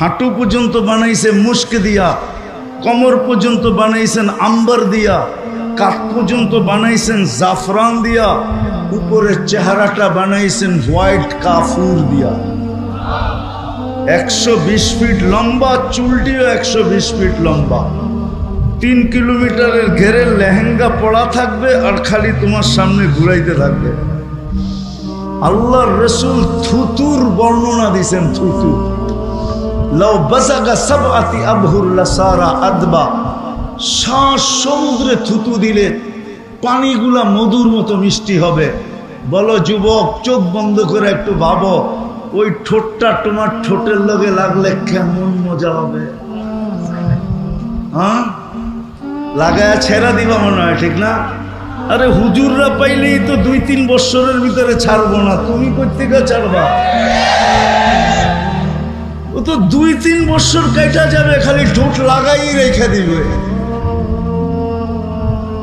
হাঁটু পর্যন্ত বানাইছে মুস্ক দিয়া, কমর পর্যন্ত বানাইছেন আম্বার দিয়া, কাঠ পর্যন্ত বানাইছেন জাফরান দিয়া, উপরের চেহারাটা বানাইছেন হোয়াইট কাফুর দিয়া। 120 ফিট লম্বা, চুলটিও 120 ফিট লম্বা। 3 কিলোমিটারের ঘেরের লেহেঙ্গা পড়া থাকবে আর খালি তোমার সামনে ঘুরাইতে থাকবে। আল্লাহর রাসূল থুতুর বর্ণনা দিয়েছেন। থুতু লাউ বাসাগা সাবআতি আবহুর লাসারা আদবা, শ্বাস সমুদ্রে থুতু দিলে পানিগুলা মধুর মতো মিষ্টি হবে। বলো যুবক, চোখ বন্ধ করে একটু ভাবো, ওই ঠোঁটটা তোমার ঠোঁটের লগে লাগলে কেমন মজা হবে। হ্যাঁ, লাগায়া ছেড়া দিবা মনে হয়, ঠিক না? আরে হুজুররা পাইলেই তো 2-3 বছরের ভিতরে ছাড়বো না, তুমি কোত্থেকে ছাড়বা? ও তো 2-3 বছর কাটা যাবে, খালি ঠোঁট লাগাই রেখে দিবে।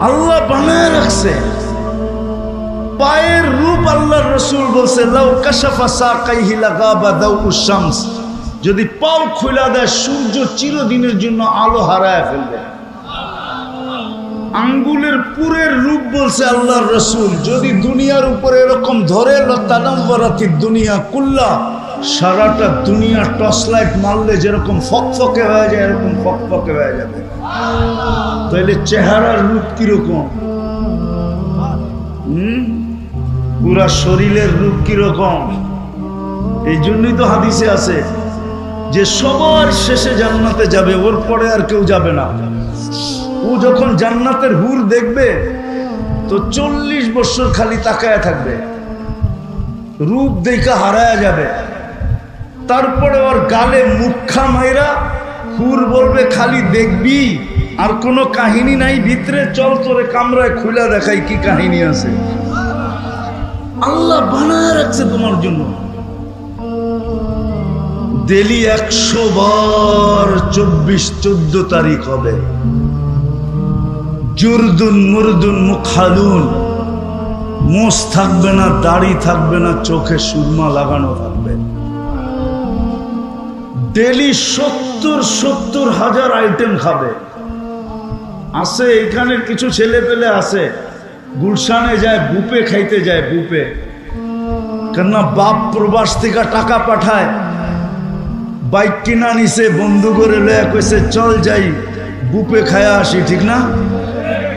আল্লাহ বানায় রাখছে। পায়ের রূপ আল্লাহর রাসূল বলছে লাউ কাশাফা সাকাইহি লাগাবা দাউউশ শামস, যদি পাও খুলে দেয় সূর্য চিরদিনের জন্য আলো হারায় ফেলবে। আঙ্গুলের পুরের রূপ বলছে আল্লাহর রাসূল, যদি দুনিয়ার উপরে এরকম ধরে লতানাওয়ারাতিদ দুনিয়া কুল্লা, সারাটা দুনিয়া টর্চ লাইট মারলে যেরকম ফকফকে হয়ে যায় এরকম ফকফকে হয়ে যাবে। তাহলে চেহারার রূপ কিরকম? পুরা শরীরের রূপ কিরকম? এই জন্যই তো হাদিসে আছে যে সবার শেষে জান্নাতে যাবে, ওর পরে আর কেউ যাবে না। ও যখন জান্নাতের হুর দেখবে তো 40 বছর খালি তাকায়া থাকবে, রূপ দেখা হারায়া যাবে। তারপরে ওর গালে মুখা মাইরা হুর বলবে খালি দেখবি, আর কোনো কাহিনী নাই ভিতরে, চল তোরে কামরায় খুলে দেখাই কি কাহিনী আছে। আল্লাহ বানায় রাখছে তোমার জন্য। ডেলি 100 বার 24-14 তারিখ হবে। জুরদুন মুরদুন মুখালুন, মোষ থাকবে না, দাড়ি থাকবে না, চোখে সুরমা লাগানো থাকবে। ডেলি 70 হাজার আইটেম খাবে। আছে এখানের কিছু ছেলে পেলে আছে, গুলশানে যায় বুপে খাইতে যায়, বুপে। কেননা বাপ প্রবাস থেকে টাকা পাঠায়, বাইক কিনা নিছে, বন্ধু করে লয়া কইছে চল যাই বুপে খায়া আসি, ঠিক না?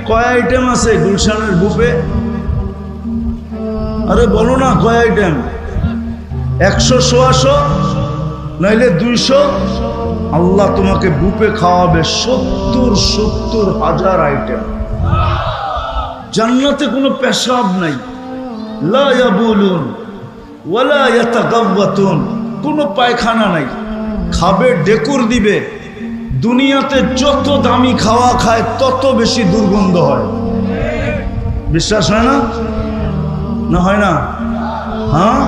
কয় আইটেম আছে গুলশানের বুপে? আরে বলো না কয় আইটেম? 100-150 নাইলে 200। আল্লাহ তোমাকে বুপে খাওয়াবে 70 হাজার আইটেম। জান্নাতে কোনো পেশাব নাই, লা ইয়াবুলুন ওয়ালা ইয়াতাগাওয়াতুন, কোনো পায়খানা নাই। খাবে ডেকুর দিবে। দুনিয়াতে যত দামি খাওয়া খায় তত বেশি দুর্গন্ধ হয়। বিশ্বাস হয় না? না হয় না? হ্যাঁ,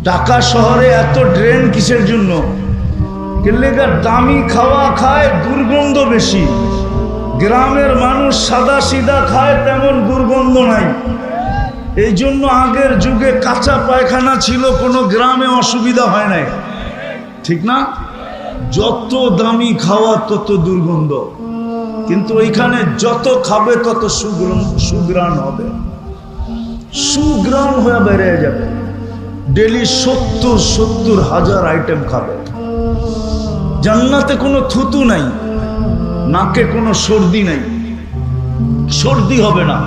ঢাকা শহরে এত ড্রেন কিসের জন্য? কেলেগা দামি খাওয়া খায়, দুর্গন্ধ বেশি। গ্রামের মানুষ সাদা সিধা খায়, তেমন দুর্গন্ধ নাই। এই জন্য আগের যুগে কাঁচা পায়খানা ছিল, কোনো গ্রামে অসুবিধা হয় নাই, ঠিক না? যত দামি খাওয়া তত দুর্গন্ধ, কিন্তু ওইখানে যত খাবে তত সুগ্রাণ হবে, সুগ্রাণ হয়ে বেড়ে যাবে। ডেলি 70 হাজার আইটেম খাবে। জান্নাতে কোনো থুতু নাই, নাকে কোনো সর্দি নাই, সর্দি হবে না,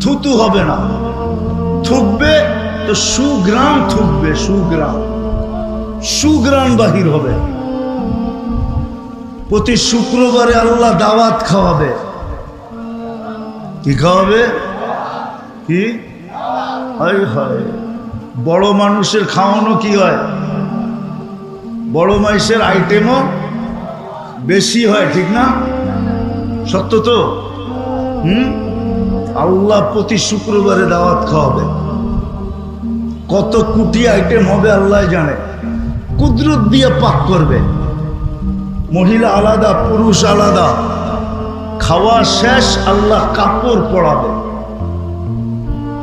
থুতু হবে না। থুকবে তো সুগ্রাণ থুকবে, সুগ্রাণ বাহির হবে। প্রতি শুক্রবারে আল্লাহ দাওয়াত খাওয়াবে। কি খাওয়াবে? কি? হায় হায়, বড় মানুষের খাওয়ানো কি হয়? বড় মানুষের আইটেমও বেশি হয়, ঠিক না? সত্য তো? আল্লাহ প্রতি শুক্রবারে দাওয়াত খাওয়াবে। কত কোটি আইটেম হবে আল্লাহ জানে। কুদরত দিয়ে পাক করবে। মহিলা আলাদা, পুরুষ আলাদা। খাওয়া শেষ আল্লাহ কাপড় পরাবে।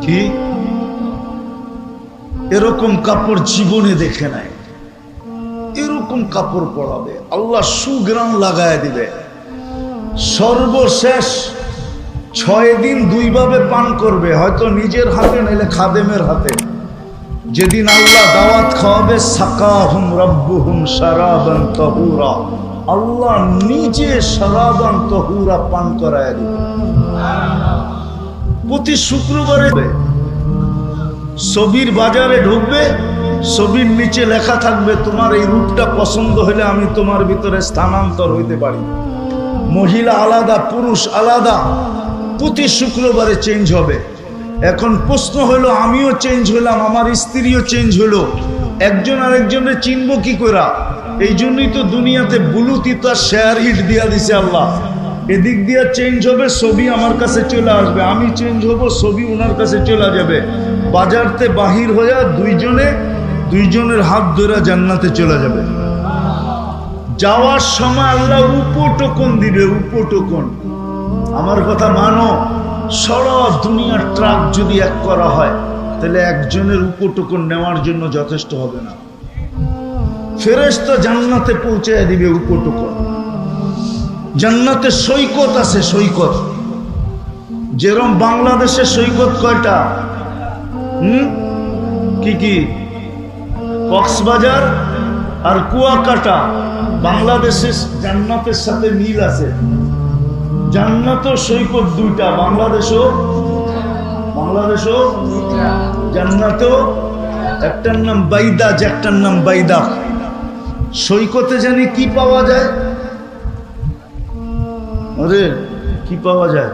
কি এরকম কাপড় জীবনে দেখে নাই। রকম কাপড় পরাবে, আল্লাহ সুগ্রাম লাগায় দিবে। সর্বশেষ 6 দিন 2 ভাবে পান করবে, হয়তো নিজের হাতে নাইলে খাদেমের হাতে। যেদিন আল্লাহ দাওয়াত খাওয়াবে, সাকাহুম রাব্বুহুম শারাবান তাহুরা, আল্লাহ নিজে শারাবান তাহুরা পান করায় দিবে। প্রতি শুক্রবারে ছবির বাজারে ঢুকবে, ছবির নিচে লেখা থাকবে তোমার এই রূপটা পছন্দ হলে আমি তোমার ভিতরে স্থানান্তর হইতে পারি। মহিলা আলাদা, পুরুষ আলাদা, প্রতি শুক্রবারে চেঞ্জ হবে। এখন প্রশ্ন হলো, আমিও চেঞ্জ হলাম, আমার স্ত্রীও চেঞ্জ হলো, একজন আরেকজনের চিনব কি করে? এই জন্যই তো দুনিয়াতে ব্লুটুথ আর শেয়ার হিট দিয়া দিছে আল্লাহ। এদিক দিয়া চেঞ্জ হবে, ছবি আমার কাছে চলে আসবে, আমি চেঞ্জ হব, ছবি ওনার কাছে চলে যাবে। বাজারতে বাহির হইয়া দুইজনের হাত ধরে জান্নাতে চলে যাবে। যাওয়ার সময় আল্লাহ উপটোকন দিবে, উপটোকন। আমার কথা মানো, সারা দুনিয়ার ট্রাক যদি এক করা হয় তাহলে একজনের উপটোকন নেওয়ার জন্য যথেষ্ট হবে না। ফেরেশতা জান্নাতে পৌঁছায় দিবে উপটোকন। জান্নাতে সৈকত আছে, সৈকত। যেরকম বাংলাদেশে সৈকত কয়টা? কি? কক্সবাজার আর কুয়াকাটা। বাংলাদেশের জান্নাতের সাথে মিল আছে। জান্নাত সৈকত 2টা, বাংলাদেশও জান্নাতও। একটার নাম বাইদাজ, একটার নাম বাইদা। সৈকতে জানি কি পাওয়া যায়? আরে কি পাওয়া যায়?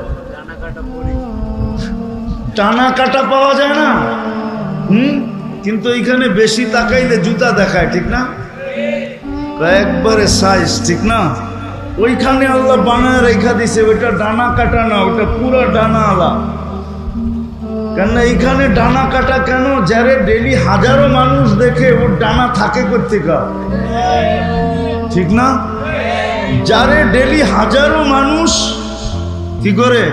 টানা কাটা পাওয়া যায় না? কিন্তু এইখানে বেশি তাকাইলে জুতা দেখায়, ঠিক না? একবারে সাইজ, ঠিক না? ওইখানে আল্লাহ বানায় রেখা দিছে, ওইটা ডানা কাটা না, ওটা পুরা ডানা আলা। কেন এইখানে ডানা কাটা কেন? যারে ডেলি হাজারো মানুষ দেখে, ওর ডানা থাকে কোত্থেকে, ঠিক না? যারে ডেলি হাজারো মানুষ কি করে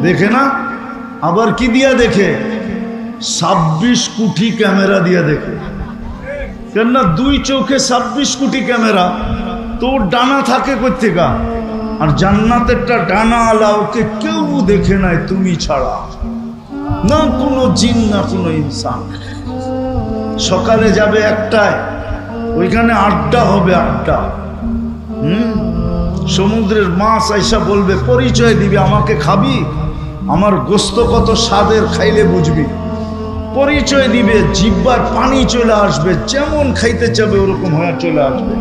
দেখে না, আবার কি দিয়া দেখে? 26 কোটি ক্যামেরা দিয়া দেখে। কেননা 2 চোখে 26 কোটি ক্যামেরা, তো ডানা থাকে কোত্থেকে? আর জান্নাতেরটা ডানা আলা, ওকে কেউ দেখে নাই তুমি ছাড়া, না কোনো জিন না কোনো ইনসান। সকালে যাবে 1টায়, ওইখানে আড্ডা হবে, আড্ডা। সমুদ্রের মাছ আইসা বলবে, পরিচয় দিবি, আমাকে খাবি, আমার গোস্ত কত স্বাদের, খাইলে বুঝবি। পরিচয় দিবে, জিহ্বার পানি চলে আসবে, যেমন খাইতে চাবে ওরকম হয়ে চলে আসবে।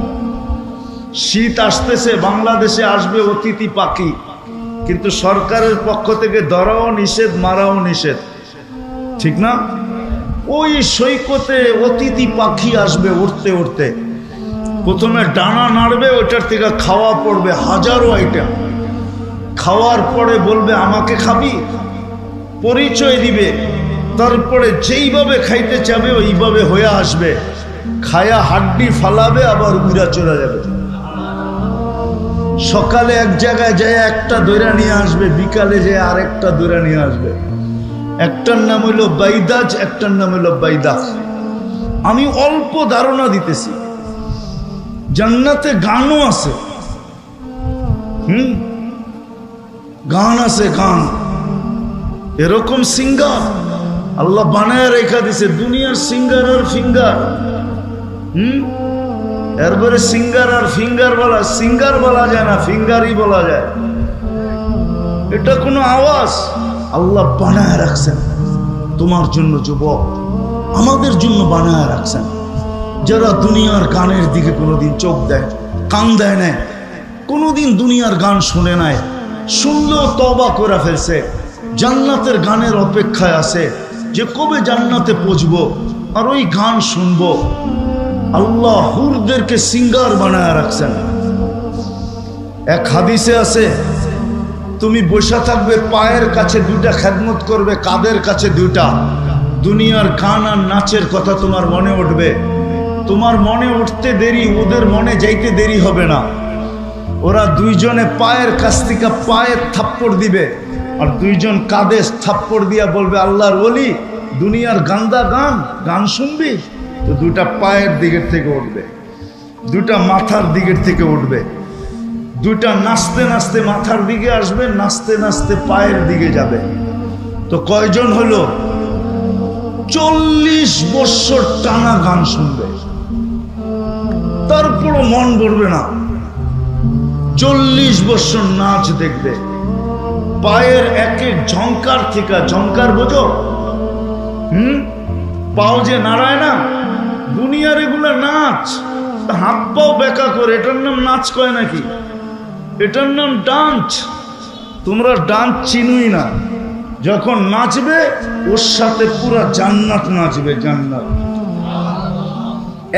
শীত আসতেছে, বাংলাদেশে আসবে অতিথি পাখি, কিন্তু সরকারের পক্ষ থেকে ধরাও নিষেধ, মারাও নিষেধ, ঠিক না? ওই সৈকতে অতিথি পাখি আসবে উঠতে উঠতে, প্রথমে ডানা নাড়বে, ওইটার থেকে খাওয়া পড়বে হাজারো আইটেম। খাওয়ার পরে বলবে আমাকে খাবি, পরিচয় দিবে, তারপরে যেইভাবে খাইতে চাবে ওইভাবে হয়ে আসবে, খায়া হাড্ডি ফালাবে, আবার উড়া চলে যাবে। সকালে এক জায়গায় যায় একটা দৈরা নিয়ে আসবে, বিকালে যায় আরেকটা দৈরা নিয়ে আসবে। একটার নাম হইল বাইদাজ, একটার নাম হইল বাইদাস। আমি অল্প ধারণা দিতেছি। জান্নাতে গানও আছে, গান আছে, গান। এরকম সিঙ্গার আল্লাহ বানায় রেখা দিছে, দুনিয়ার সিঙ্গার আর ফিঙ্গার। এরপরে সিঙ্গার আর ফিঙ্গার বলা, সিঙ্গার বলা যায় না, ফিঙ্গারই বলা যায়। এটা কোনো আওয়াজ আল্লাহ বানায় রাখছেন তোমার জন্য, যুবক, আমাদের জন্য বানায় রাখছেন। যারা দুনিয়ার গানের দিকে কোনোদিন চোখ দেয়, কান দেয় না, কোনোদিন দুনিয়ার গান শুনে নাই, শুনলেও তওবা করে ফেলছে, জান্নাতের গানের অপেক্ষায় আছে যে কবে জান্নাতে পৌঁছবো আর ওই গান শুনবো। আল্লাহ হুরদেরকে সিঙ্গার বানায় রাখছেন। এক হাদিসে আছে, তুমি বসে থাকবে, পায়ের কাছে 2টা খেদমত করবে, কাদের কাছে 2টা। দুনিয়ার গান আর নাচের কথা তোমার মনে উঠবে, তোমার মনে উঠতে দেরি, ওদের মনে যাইতে দেরি হবে না। ওরা 2জনে পায়ের কাছ থেকে পায়ের থাপ্পড় দিবে, আর 2জন কাঁধে থাপ্পড় দিয়া বলবে, আল্লাহর ওলি, দুনিয়ার গান্দা গান শুনবি? তো 2টা পায়ের দিকের থেকে উঠবে। দুইটা মাথার দিকের থেকে উঠবে, দুইটা নাচতে নাচতে মাথার দিকে আসবে, নাচতে নাচতে পায়ের দিকে যাবে। তো কয়জন হলো? 40 বছর টানা গান শুনবে, তারপরও মন ভরবে না। 40 বছর নাচ দেখবে, পায়ের এক এক ঝংকার থেকে, ঝংকার বোঝো? পাও যে নাড়ায় না, দুনিয়ার এগুলা নাচ। হাত পাও বেকা করে, এটার নাম নাচ কয় নাকি? এটার নাম ডান্স। তোমরা ডান্স চিনুই না। যখন নাচবে ওর সাথে পুরা জান্নাত নাচবে, জান্নাত।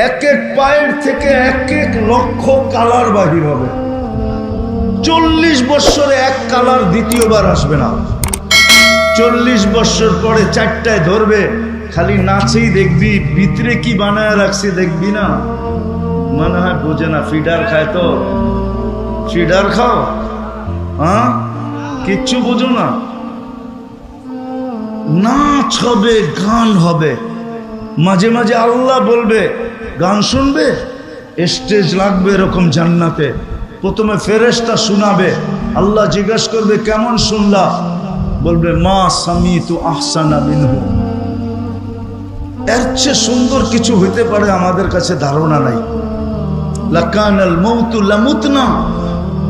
এক এক পায়ের থেকে এক এক লক্ষ কালার বাহির হবে। 40 বছরে এক কালার দ্বিতীয়বার আসবে না। 40 বছর পরে 4টায় ধরবে, খালি নাচেই দেখবি, ভিতরে কি বানায় রাখছে দেখবি না। মনে হয় বোঝে না, ফিডার খায় তো। ফিডার খাও, হ্যাঁ, কিচ্ছু বোঝো না। নাচ হবে, গান হবে, মাঝে মাঝে আল্লাহ বলবে গান শুনবে, স্টেজ লাগবে এরকম জান্নাতে। প্রথমে ফেরেশতা শোনাবে, আল্লাহ জিজ্ঞাসা করবে কেমন শুনলা? বলবে মা সামিতু আহসানা মিনহু। এর চেয়ে সুন্দর কিছু হইতে পারে আমাদের কাছে ধারণা নাই। লাকানাল মাউতু লামুতনা,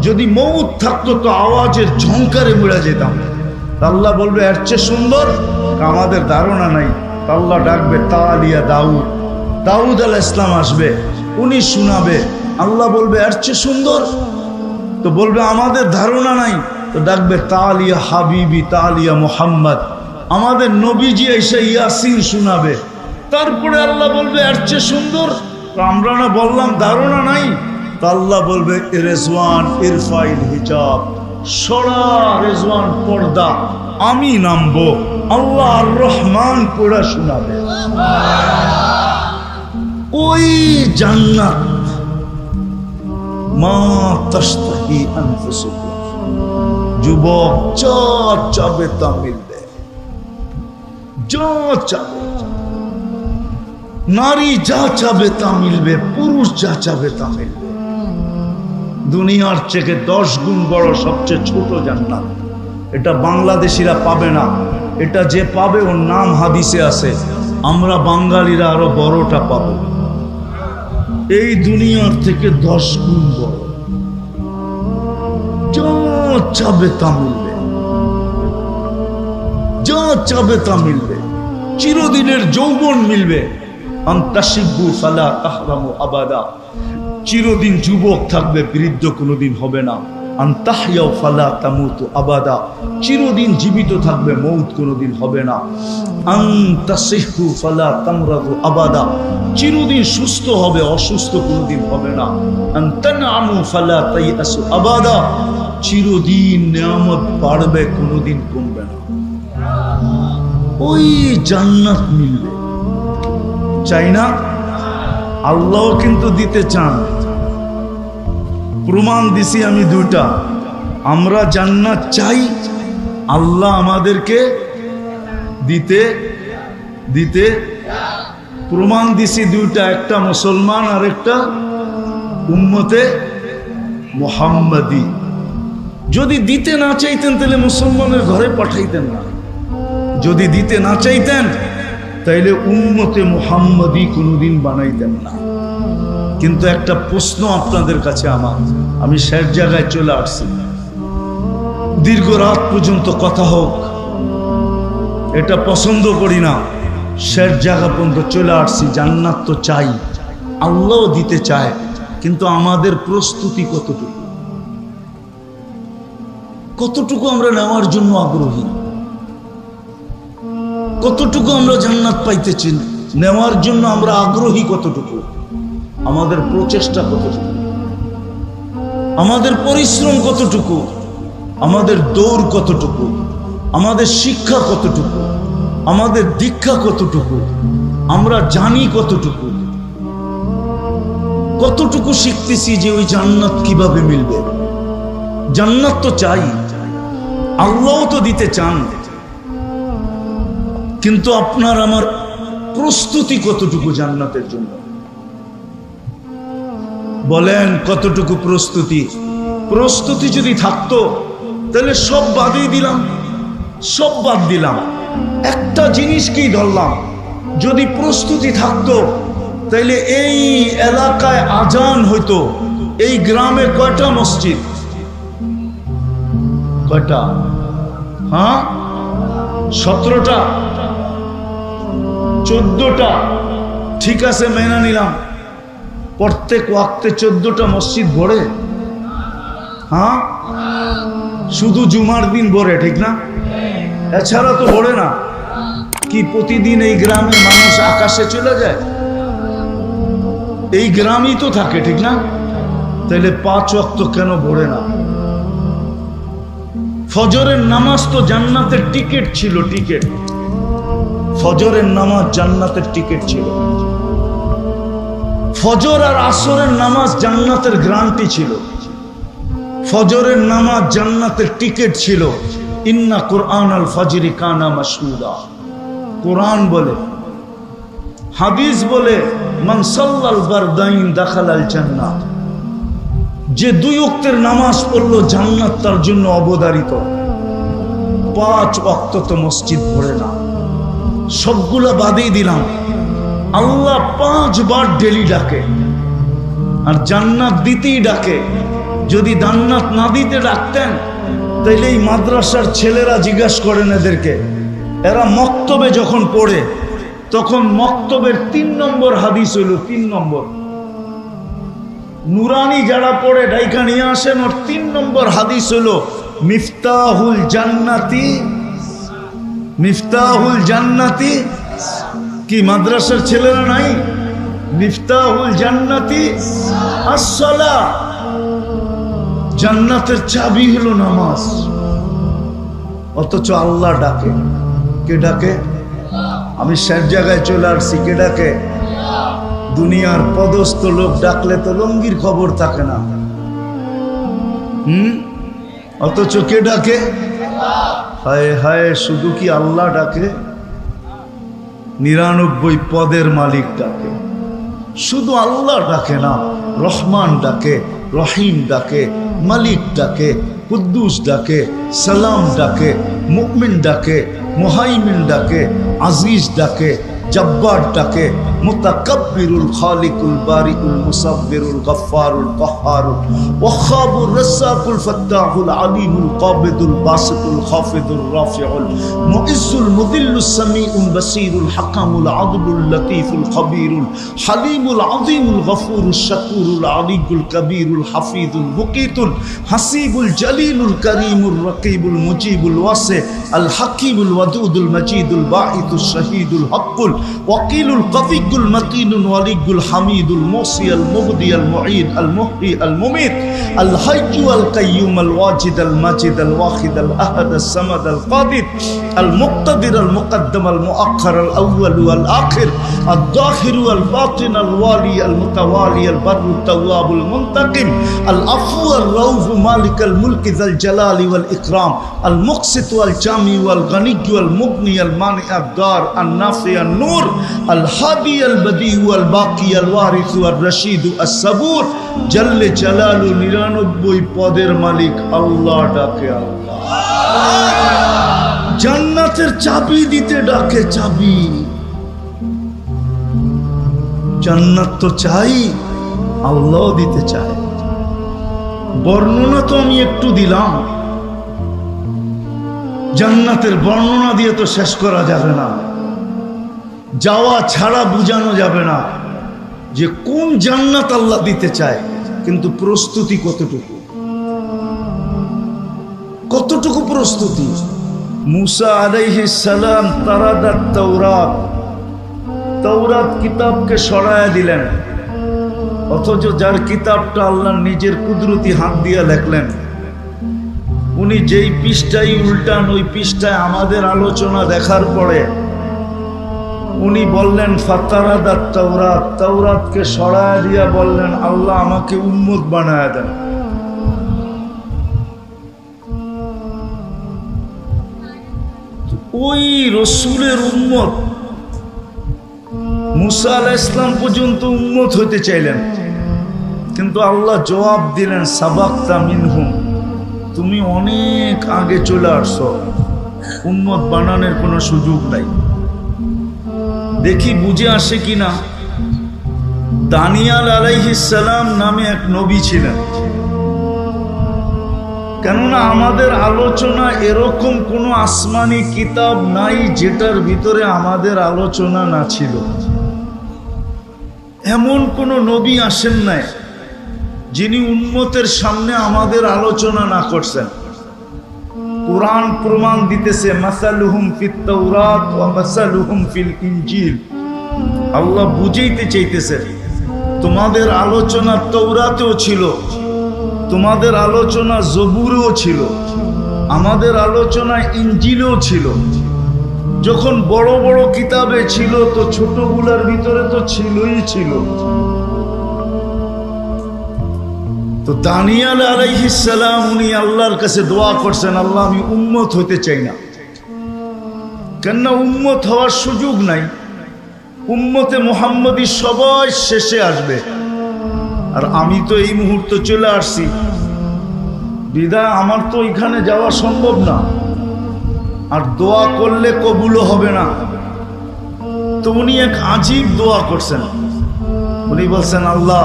যদি মৌত থাকতো তো আওয়াজের ঝংকারে মুড়া যেতাম। আল্লাহ বলবে এর চেয়ে সুন্দর, আমাদের ধারণা নাই। আল্লাহ ডাকবে তালিয়া দাউদ, দাউদ আলাইহিস সালাম আসবে, উনি শোনাবে। আল্লাহ বলবে এর চেয়ে সুন্দর, তো বলবে আমাদের ধারণা নাই। তো ডাকবে তালিয়া হাবিবি, তালিয়া মুহাম্মদ, আমাদের নবীজি এসে ইয়াসিন শোনাবে। তারপরে আল্লাহ বলবে এর চেয়ে সুন্দর, তো আমরা না বললাম ধারণা নাই। তো আল্লাহ বলবে রেজওয়ান ইরফাইল হিজাব, সরা রেজওয়ান পর্দা, আমি নামবো। আল্লাহ আর রহমান পড়া শোনাবে। ওই জান্নাত মা তাশতাহি আনফুসুকুম, যুবক যা চাবে তা মিলবে, যা চাবে। নারী যা চাবে তা মিলবে, পুরুষ যা চাবে তা মিলবে। দুনিয়ার থেকে 10 গুণ বড় সবচেয়ে ছোট জান্নাত। এটা বাংলাদেশিরা পাবে না, এটা যে পাবে ওর নাম হাদিসে আছে। আমরা বাঙালিরা আরো বড়টা পাবো। এই দুনিয়ার থেকে 10 গুণ বড়, যা চাবে তা মিলবে, যা চাবে তা মিলবে। চিরদিনের যৌবন মিলবে। আনতাশিবু ফালা তাহরামু আবাদা, চিরদিন যুবক থাকবে, বৃদ্ধ কোনোদিন হবে না। আনতাহইয়াউ ফালা তামুতু আবাদা, চিরদিন জীবিত থাকবে, মৌত কোনোদিন হবে না। আনতাসিহু ফালা তামরাদু আবাদা, চিরদিন সুস্থ হবে, অসুস্থ কোনোদিন হবে না। আনতানআমু ফালা তাইয়াসু আবাদা, চিরদিন নিয়ামত বাড়বে, কোনোদিন কমবে না। ওই জান্নাত মিলবে। চাই না? আল্লাহ কিন্তু দিতে চান। প্রমাণ দিছি আমি 2টা। আমরা জান্নাত চাই, আল্লাহ আমাদেরকে দিতে দিতে প্রমাণ দিছি 2টা, একটা মুসলমান আর একটা উম্মতে মুহাম্মাদি। যদি দিতে না চাইতেন তাহলে মুসলমানের ঘরে পাঠাইতেন না। যদি দিতে না চাইতেন তাইলে উম্মতে মুহাম্মাদি কোনোদিন বানাইতেন না। কিন্তু একটা প্রশ্ন আপনাদের কাছে আমার, আমি শেষ জায়গায় চলে আসছি। দীর্ঘ রাত পর্যন্ত কথা হোক, এটা পছন্দ করি না। শেষ জায়গা পর্যন্ত চলে আসছি। জান্নাত তো চাই, আল্লাহও দিতে চায়, কিন্তু আমাদের প্রস্তুতি কতটুকু? কতটুকু আমরা নেওয়ার জন্য আগ্রহী? কতটুকু আমরা জান্নাত পাইতেছি, নেওয়ার জন্য আমরা আগ্রহী কতটুকু? আমাদের প্রচেষ্টা কতটুকু? আমাদের পরিশ্রম কতটুকু? আমাদের দৌড় কতটুকু? আমাদের শিক্ষা কতটুকু? আমাদের দীক্ষা কতটুকু? আমরা জানি কতটুকু? কতটুকু শিখতেছি যে ওই জান্নাত কিভাবে মিলবে? জান্নাত তো চাই, আল্লাহ তো দিতে চান, কিন্তু আপনার আমার প্রস্তুতি কতটুকু জান্নাতের জন্য? বলেন কতটুকু প্রস্তুতি? প্রস্তুতি যদি থাকতো তাহলে সব বাদই দিলাম, সব বাদ দিলাম, একটা জিনিসকেই ধরলাম। যদি প্রস্তুতি থাকতো তাহলে এই এলাকায় আজান হইতো। এই গ্রামে কয়টা মসজিদ? কয়টা? হ্যাঁ, 17টা, 14টা। ঠিক আছে, মেনে নিলাম। প্রত্যেক ওয়াক্তে 14টা মসজিদ ভরে? হ্যাঁ, শুধু জুমার দিন ভরে, ঠিক না? এছাড়া তো ভরে না। কি প্রতিদিন এই গ্রামের মানুষ আকাশে চলে যায়? এই গ্রামই তো থাকে, ঠিক না? তাহলে 5 ওয়াক্ত কেন ভরে না? ফজরের নামাজ তো জান্নাতের টিকিট ছিল, টিকিট। ফজরের নামাজ জান্নাতের টিকিট ছিল। ফজর আর আসরের নামাজ জান্নাতের গ্যারান্টি ছিল। ফজরের নামাজ জান্নাতের টিকিট ছিল। ইন্না কুরআন আল ফাজরি কানা মাশহুদা। কোরআন বলে, হাদিস বলে, মান সাল্লাল বারদাইন দাখালাল জান্নাত। যে 2 ওয়াক্তের নামাজ পড়লো জান্নাত তার জন্য অবধারিত। 5 ওয়াক্ত তো মসজিদ ভরে না। সবগুলা বাদেই দিলাম। আল্লাহ 5 বার ডেলি ডাকে, আর জান্নাত দিতেই ডাকে। যদি জান্নাত না দিতে ডাকতেন তাইলে এই মাদ্রাসার ছেলেরা জিজ্ঞাসা করেন এদেরকে, এরা মক্তবে যখন পড়ে তখন মক্তবের 3 নম্বর হাদিস হইল, 3 নম্বর। নুরানি যারা পড়ে ডাইকা নিয়ে আসেন, ওর 3 নম্বর হাদিস হইল মিফতাহুল জান্নাতি। মিফতাহুল জান্নাতি কি মাদ্রাসার ছেলেরা নাই? মিফতাহুল জান্নাতি আসসালাহ। জান্নাতের চাবি হলো নামাজ। অথচ আল্লাহ ডাকে। কে ডাকে? আমি সব জায়গায় চলে আসছি, কে ডাকে? দুনিয়ার পদস্থ লোক ডাকলে তো লঙ্গির খবর থাকে না। অথচ কে ডাকে? হায় হায়, শুধু কি আল্লাহ ডাকে? 99 পদের মালিক ডাকে। শুধু আল্লাহ ডাকে না, রহমান ডাকে, রহিম ডাকে, মালিক ডাকে, কুদ্দুস ডাকে, সালাম ডাকে, মুমিন ডাকে, মুহাইমিন ডাকে, আজিজ ডাকে, জব্বার ডাকে, মুতাকাব্বিরুল খালিকুল বারিকুল মুসাব্বিরুল গফফারুল কাহ্হারুল ওয়াহাবুর রাসাকুল ফাত্তাহুল আলিমুল কাবিদুল বাসিতুল খাফিদুর রাফিউল মুইজ্জুল মুদিল্লুস সামিউল বাসিরুল হাকামুল আদলুল লতীফুল খবীরুল হালিমুল আযীমুল গফুরুশ শাকুরুল আলিয়ুল কবীরুল হাফিজুল মুকিতুল হাসিবুল জলিলুল করিমুর রকিবুল মুজিবুল ওয়াসি আল হাকিমুল ওয়াদুদুল মজিদুল বাঈতুশ শাহীদুল হকুল ওয়াকিলুল কফিকুল মতিনুল ওয়ালিকুল হামিদুল মুসি আল মুবদি আল মুঈদ আল মুহয়ি আল মুমিত আল হাইয়্যু আল কাইয়্যুম আল ওয়াজিদ আল মাজিদ আল ওয়াহিদ আল আহাদ আল সামাদ আল কাদির আল মুক্তাদির আল মুকদ্দম আল মুআখ্খার আল আউয়াল আল আখির আল যাহির আল বাতিন আল ওয়ালি আল মুতাওয়ালি আল বাররু তাওয়াব আল মুনতাকিম আল আফু আল রাউফ মালিক আল মুলক যাল জালালি ওয়াল ইকরাম আল মুকসিত ওয়াল জামি ওয়াল গনি ওয়াল মুগনি আল মানি আদ দার আন নাফি আন নূর আল হাদি আল বদি ওয়াল বাকি আল ওয়ারিস ওয়াল রশিদ আস সাবুর জাল্লে জালালু 99 পদের মালিক আল্লাহ ডাকে। আল্লাহ জান্নাতের চাবি দিতে ডাকে। চাবি জান্নাত তো চাই, আল্লাহ দিতে চায়। বর্ণনা তো আমি একটু দিলাম, জান্নাতের বর্ণনা দিয়ে তো শেষ করা যাবে না। যাওয়া ছাড়া বোঝানো যাবে না যে কোন জান্নাত আল্লাহ দিতে চায়, কিন্তু প্রস্তুতি কতটুকু, কতটুকু প্রস্তুতি। মুসা আলাইহিস সালাম তারাদাত তাওরাত, তাওরাত কিতাবকে সরায়া দিলেন, অথচ যার কিতাবটা আল্লাহ নিজের কুদরতি হাত দিয়ে লেখলেন, উনি যেই পৃষ্ঠায় উল্টান ওই পৃষ্ঠায় আমাদের আলোচনা দেখার পরে উনি বললেন ফাতারাদাত তাওরাত, তাওরাতকে সরায়া দিয়া বললেন আল্লাহ আমাকে উম্মত বানায়া দেন। ওই রসুলের উম্মত মুসা আলাইহিস সালাম পর্যন্ত উম্মত হতে চাইলেন, কিন্তু আল্লাহ জবাব দিলেন সাবাক্তা মিনহুম, তুমি অনেক আগে চলে আসছো, উম্মত বানানোর কোনো সুযোগ নাই। দেখি বুঝে আসে কিনা। দানিয়াল আলাইহিস সালাম নামে এক নবী ছিলেন। কেননা আমাদের আলোচনা এরকম কোনো আসমানি কিতাব নাই যেটার ভিতরে আমাদের আলোচনা না ছিল। এমন কোনো নবী আসেন নাই যিনি উম্মতের সামনে আমাদের আলোচনা না করছেন। কুরআন প্রমাণ দিতেছে মাসালুহুম ফিত তাওরাত ওয়া মাসালুহুম ফিল ইনজিল। আল্লাহ বুঝাইতে চাইতেছে তোমাদের আলোচনা তাওরাতেও ছিল, তোমাদের আলোচনা জবুরেও ছিল, আমাদের আলোচনা ইনজিলেও ছিল। যখন বড় বড় কিতাবে ছিল তো ছোটগুলোর ভিতরে তো ছিলই ছিল। তো দানিয়াল আলাইহিস সালাম উনি আল্লাহর কাছে দোয়া করছেন, আল্লাহ আমি উম্মত হইতে চাই না। কেননা উম্মত হওয়ার সুযোগ নাই। উম্মতে মুহাম্মদী সবাই শেষে আসবে, আর আমি তো এই মুহূর্তে চলে আসছি, বিদায় আমার তো এখানে যাওয়া সম্ভব না, আর দোয়া করলে কবুলও হবে না। তো উনি এক আজীব দোয়া করছেন। উনি বলছেন, আল্লাহ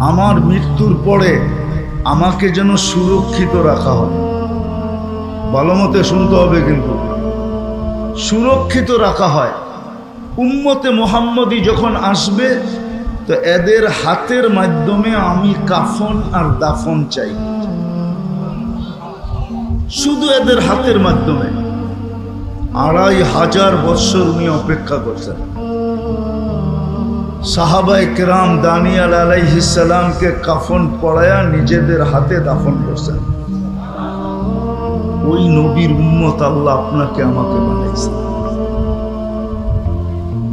আমার মৃত্যুর পরে আমাকে যেন সুরক্ষিত রাখা হয়। ভালো মতে শুনতে হবে, কিন্তু সুরক্ষিত রাখা হয়। উম্মতে মুহাম্মদী যখন আসবে তো এদের হাতের মাধ্যমে আমি কাফন আর দাফন চাই, শুধু এদের হাতের মাধ্যমে। 2500 বৎসর উনি অপেক্ষা করছেন। সাহাবায়ে কেরাম দানিয়াল আলাইহিস সালামকে কাফন পরায়া নিজেদের হাতে দাফন করছেন। ওই নবীর উম্মত আল্লাহ আপনাকে আমাকে বানাইছে।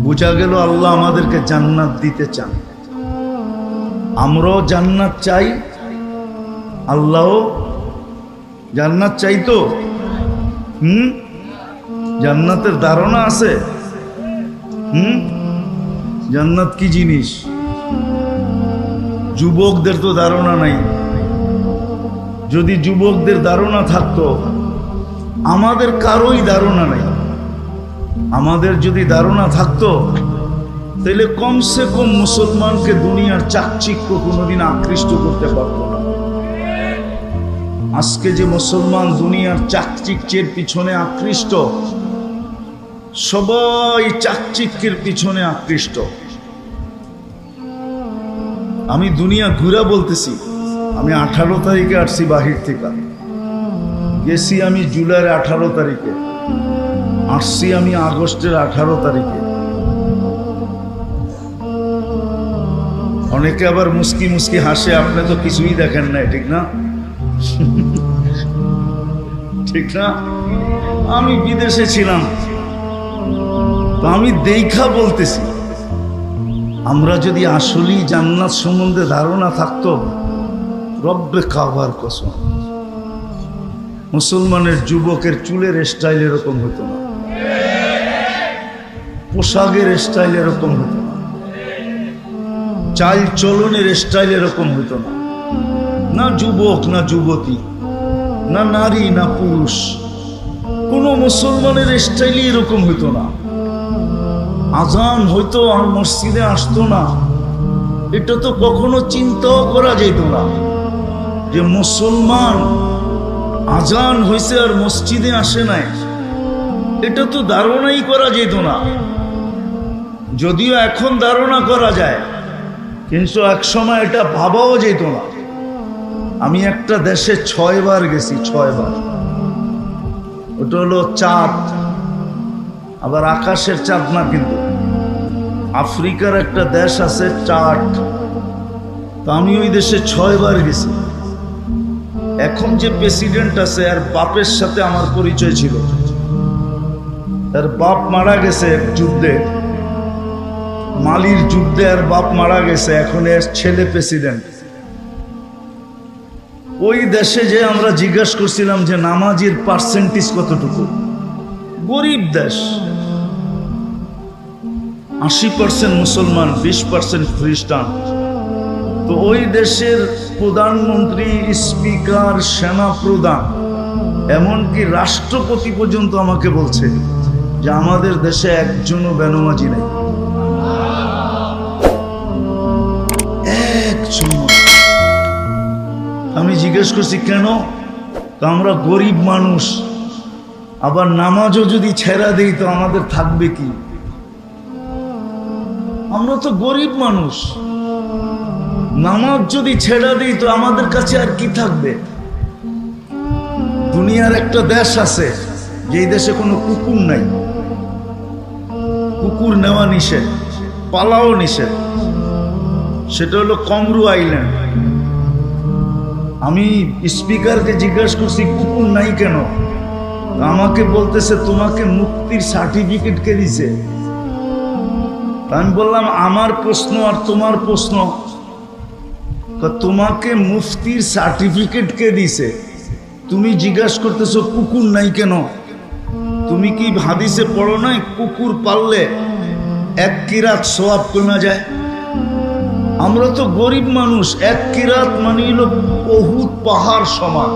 বুঝা গেল আল্লাহ আমাদেরকে জান্নাত দিতে চান। আমরাও জান্নাত চাই, আল্লাহও জান্নাত চাই। তো জান্নাতের ধারণা আছে? জান্নাত কি জিনিস? যুবকদের তো ধারণা নাই। যদি যুবকদের ধারণা থাকতো, আমাদের কারোই ধারণা নাই। আমাদের যদি ধারণা থাকতো তাহলে কমসে কম মুসলমানকে দুনিয়ার চাকচিক্য কোনোদিন আকৃষ্ট করতে পারত না। আজকে যে মুসলমান দুনিয়ার চাকচিক্যের পিছনে আকৃষ্ট, সবাই চাকচিক্যের পিছনে আকৃষ্ট। আমি দুনিয়া ঘুরা বলতেছি। আমি 18 তারিখে আসছি বাহির থেকে, গেছি আমি জুলাইয়ের 18 তারিখে, আসছি আমি আগস্টের 18 তারিখে। অনেকে আবার মুস্কি মুস্কি হাসে, আপনি তো কিছুই দেখেন না, ঠিক না? ঠিক না? আমি বিদেশে ছিলাম, তো আমি দেখা বলতেছি। আমরা যদি আসলেই জান্নাত সম্বন্ধে ধারণা থাকতো, রব্বে কাবার কসম, মুসলমানের যুবকের চুলের স্টাইল এরকম হতো না, পোশাকের স্টাইল এরকম হতো না, চাল চলনের স্টাইল এরকম হতো না। না যুবক, না যুবতী, না নারী, না পুরুষ, কোন মুসলমানের স্টাইলই এরকম হতো না। আজান হইতো আর মসজিদে আসতো না, এটা তো কখনো চিন্তাও করা যেত না যে মুসলমান আজান হয়েছে আর মসজিদে আসে নাই। এটা তো ধারণাই করা যেত না। যদিও এখন ধারণা করা যায়, কিন্তু এক সময় এটা ভাবাও যেত না। আমি একটা দেশে 6 বার গেছি, 6 বার। ওটা হলো চাঁদ, আবার আকাশের চাঁদ না, কিন্তু আফ্রিকার একটা দেশ আছে চাঁদ। তো আমি ওই দেশে 6 বার গেছি। এখন যে প্রেসিডেন্ট আছে আর বাপের সাথে আমার পরিচয় ছিল। তার বাপ মারা গেছে এক যুদ্ধে, মালির যুদ্ধে, আর বাপ মারা গেছে। এখন এর ছেলে প্রেসিডেন্ট। ওই দেশে যে আমরা জিজ্ঞাসা করছিলাম যে নামাজির পার্সেন্টেজ কতটুকু। গরিব দেশ, 80% মুসলমান, 20% খ্রিস্টান। তো ওই দেশের প্রধানমন্ত্রী, স্পিকার, সেনা প্রধান, এমনকি রাষ্ট্রপতি পর্যন্ত আমাকে বলছে যে আমাদের দেশে একজনও বেনামাজি নেই, একজন। আমি জিজ্ঞেস করছি কেন? তো আমরা গরিব মানুষ, আবার নামাজও যদি ছেড়া দিই তো আমাদের থাকবে কি? আমরা তো গরিব মানুষ, নামাজ যদি ছেড়া দিই তো আমাদের কাছে আর কি থাকবে? দুনিয়ার একটা দেশ আছে যেই দেশে কোনো কুকুর নাই, কুকুর নেওয়া নিষেধ, পালাও নিষেধ, সেটা হলো কমরু আইল্যান্ড। আমি স্পিকারকে জিজ্ঞাসা করছি কুকুর নাই কেন? আমাকে বলতেছে তোমাকে মুক্তির সার্টিফিকেট কে দিছে? আমি বললাম আমার প্রশ্ন আর তোমার প্রশ্ন, তোমাকে মুফতির সার্টিফিকেট কে দিছে? তুমি জিজ্ঞাসা করতেছো কুকুর নাই কেন? তুমি কি হাদিসে পড়ো নাই কুকুর পাললে 1 কিরাত সওয়াব কমে যায়? আমরা তো গরিব মানুষ, 1 কিরাত মানে হলো বহুত পাহাড় সমান।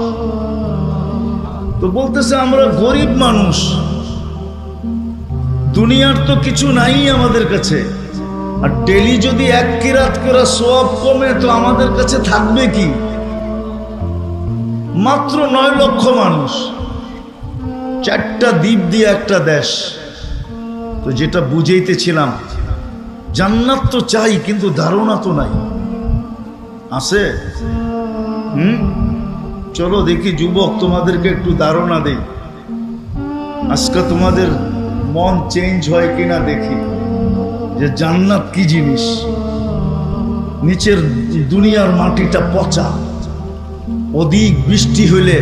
তো বলতেছে আমরা গরিব মানুষ, দুনিয়ার তো কিছু নাই আমাদের কাছে, আর ডেলি যদি 1 কিরাত করে সওয়াব কমে তো আমাদের কাছে থাকবে কি? মাত্র 9 লক্ষ মানুষ, 4টা দ্বীপ দিয়ে একটা দেশ। তো যেটা বুঝাইতেছিলাম, জান্নাত তো চাই কিন্তু ধারণা তো নাই, আছে? চলো দেখি যুবক, তোমাদেরকে একটু ধারণা দেই, আজকে তোমাদের মন চেঞ্জ হয় কিনা দেখি যে জান্নাত কি জিনিস। নিচের দুনিয়ার মাটিটা পচা, অধিক বৃষ্টি হইলে,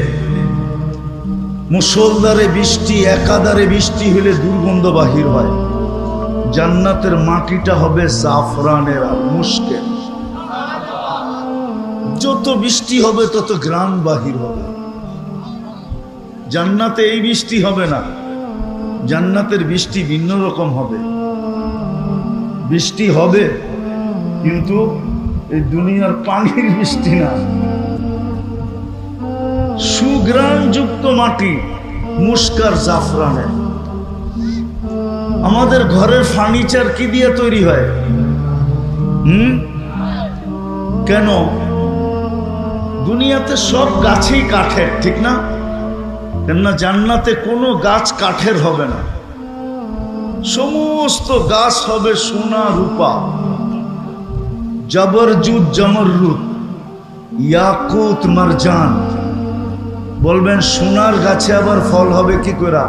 মুষলধারে বৃষ্টি, একাধারে বৃষ্টি হইলে দুর্গন্ধ বাহির হয়। জান্নাতের মাটিটা হবে জাফরানের আর মুশকের, যত বৃষ্টি হবে তত ঘ্রাণ বাহির হবে। জান্নাতে এই বৃষ্টি হবে না, জান্নাতের বৃষ্টি ভিন্ন রকম হবে। বৃষ্টি হবে কিন্তু এই দুনিয়ার পানির বৃষ্টি না, সুঘ্রাণযুক্ত মাটি, মুস্কার জাফরানের। আমাদের ঘরের ফার্নিচার কি দিয়ে তৈরি হয়? কেন? দুনিয়াতে সব গাছই কাঠের, ঠিক না? কেননা জান্নাতে কোনো গাছ কাঠের হবে না, সমস্ত গাছ হবে সোনা রূপা, জবরজুদ জমররুদ, ইয়াকুত মারজান। বলবেন সোনার গাছে আবার ফল হবে কি করে?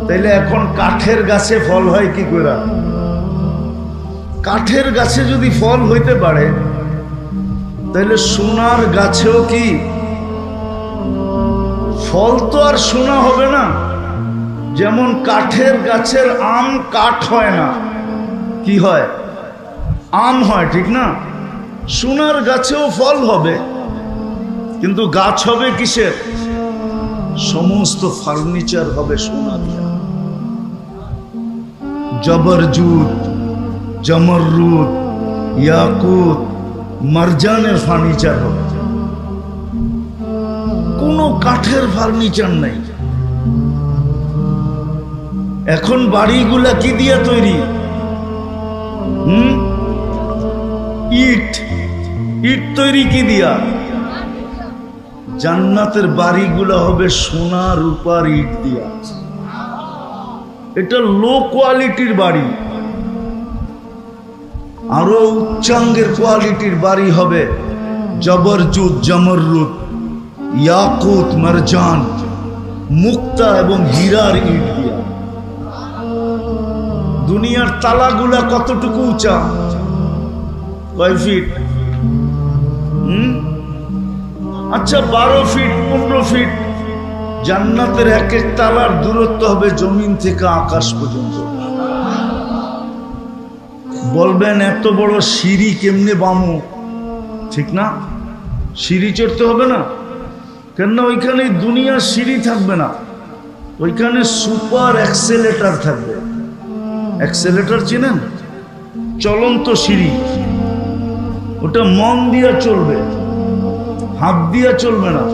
তাইলে এখন কাঠের গাছে ফল হয় কি করে? কাঠের গাছে যদি ফল হইতে পারে তাহলে সোনার গাছেও কি ফল? তো আর সোনা হবে না। যেমন কাঠের গাছের আম কাঠ হয় না, কি হয়? আম হয়, ঠিক না? সোনার গাছেও ফল হবে, কিন্তু গাছ হবে কিসের? সমস্ত ফার্নিচার হবে সোনা দিয়ে। জবরজুদ, জমররুদ, ইয়াকুত, মারজানের ফার্নিচার হবে, কোনো কাঠের ফার্নিচার নাই। এখন বাড়িগুলা কি দিয়ে তৈরি? ইট, ইট তৈরি কি দিয়া? জান্নাতের বাড়িগুলা হবে সোনা রূপার ইট দিয়া। এটা লো কোয়ালিটির বাড়ি, আরো উচ্চাঙ্গের কোয়ালিটির বাড়ি হবে জবরজুদ, জমররুদ, ইয়াকুত, মারজান, মুক্তা এবং হীরার ইট দিয়া। দুনিয়ার তালাগুলা কতটুকু উঁচা? কয় ফিট? আচ্ছা 12 ফিট, 15 ফিট। জান্নাতের এক এক তালার দূরত্ব হবে জমিন থেকে আকাশ পর্যন্ত। বলবেন এত বড় সিঁড়ি কেমনে বামু? ঠিক না, সিঁড়ি চড়তে হবে না, কেননা ওইখানে দুনিয়ার সিঁড়ি থাকবে না, ওইখানে সুপার অ্যাক্সেলেটার থাকবে। অ্যাক্সেলেটার চিনেন? চলন্ত সিঁড়ি। ওটা মন দিয়া চলবে, হাত দিয়া চলবে না,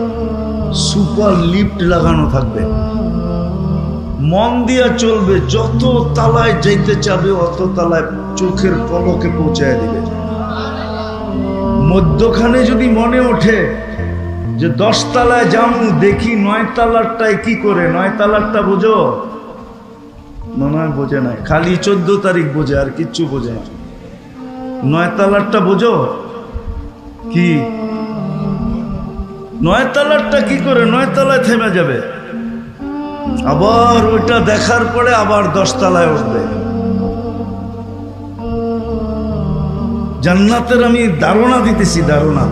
সুপার লিফট লাগানো থাকবে। মন দিয়া চলবে, যত তালায় যাইতে চাবে অত তালায় চোখের পলকে পৌঁছায় দিবে। মধ্যখানে যদি মনে ওঠে যে 10 তালায় যামু, দেখি 9 তালারটায় কি করে, 9 তালারটা বোঝো? মনে হয় বোঝে নাই, খালি 14 তারিখ বোঝে, আর কিচ্ছু বোঝে না। 9 তালারটা বোঝো কি? 9 তালারটা কি করে 9 তালায় থেমে যাবে, আবার ওইটা দেখার পরে আবার 10 তালায় উঠবে। জান্নাতের আমি ধারণা দিতেছি, ধারণা।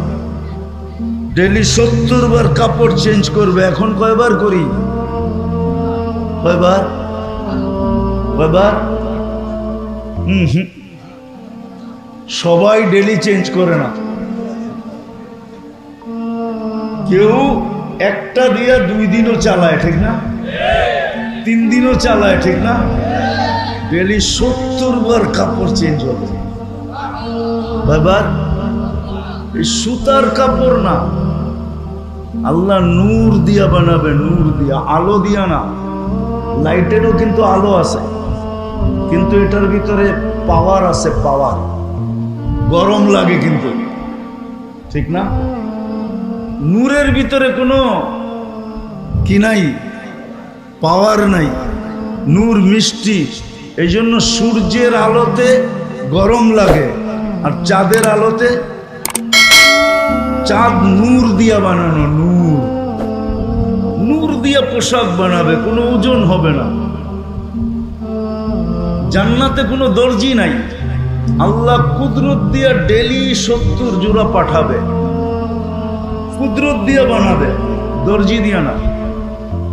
ডেলি 70 বার কাপড় চেঞ্জ করবে। এখন কয়বার করি? কয়বার? কয়বার? সবাই ডেলি চেঞ্জ করে না, কেউ একটা দিয়া 2 দিনও চালায়, ঠিক না? 3 দিনও চালায়, ঠিক না? ডেলি 70 বার কাপড় চেঞ্জ হবে। এই সুতার কাপড় না, আল্লাহ নূর দিয়া বানাবে, নূর দিয়া, আলো দিয়া না। লাইটেরও কিন্তু আলো আছে, কিন্তু এটার ভিতরে পাওয়ার আছে, পাওয়ার। গরম লাগে কিন্তু, ঠিক না? নূরের ভিতরে কোনো কি নাই, পাওয়ার নাই। নূর মিষ্টি, এই জন্য সূর্যের আলোতে গরম লাগে, আর চাঁদের আলোতে, চাঁদ নূর দিয়া বানানো, নূর, নূর দিয়া পোশাক বানাবে, কোনো ওজন হবে না। জান্নাতে কোনো দর্জি নাই, আল্লাহ কুদরত দিয়া ডেলি 70 জোড়া পাঠাবে, কুদরত দিয়া বানাবে, দর্জি দিয়া না।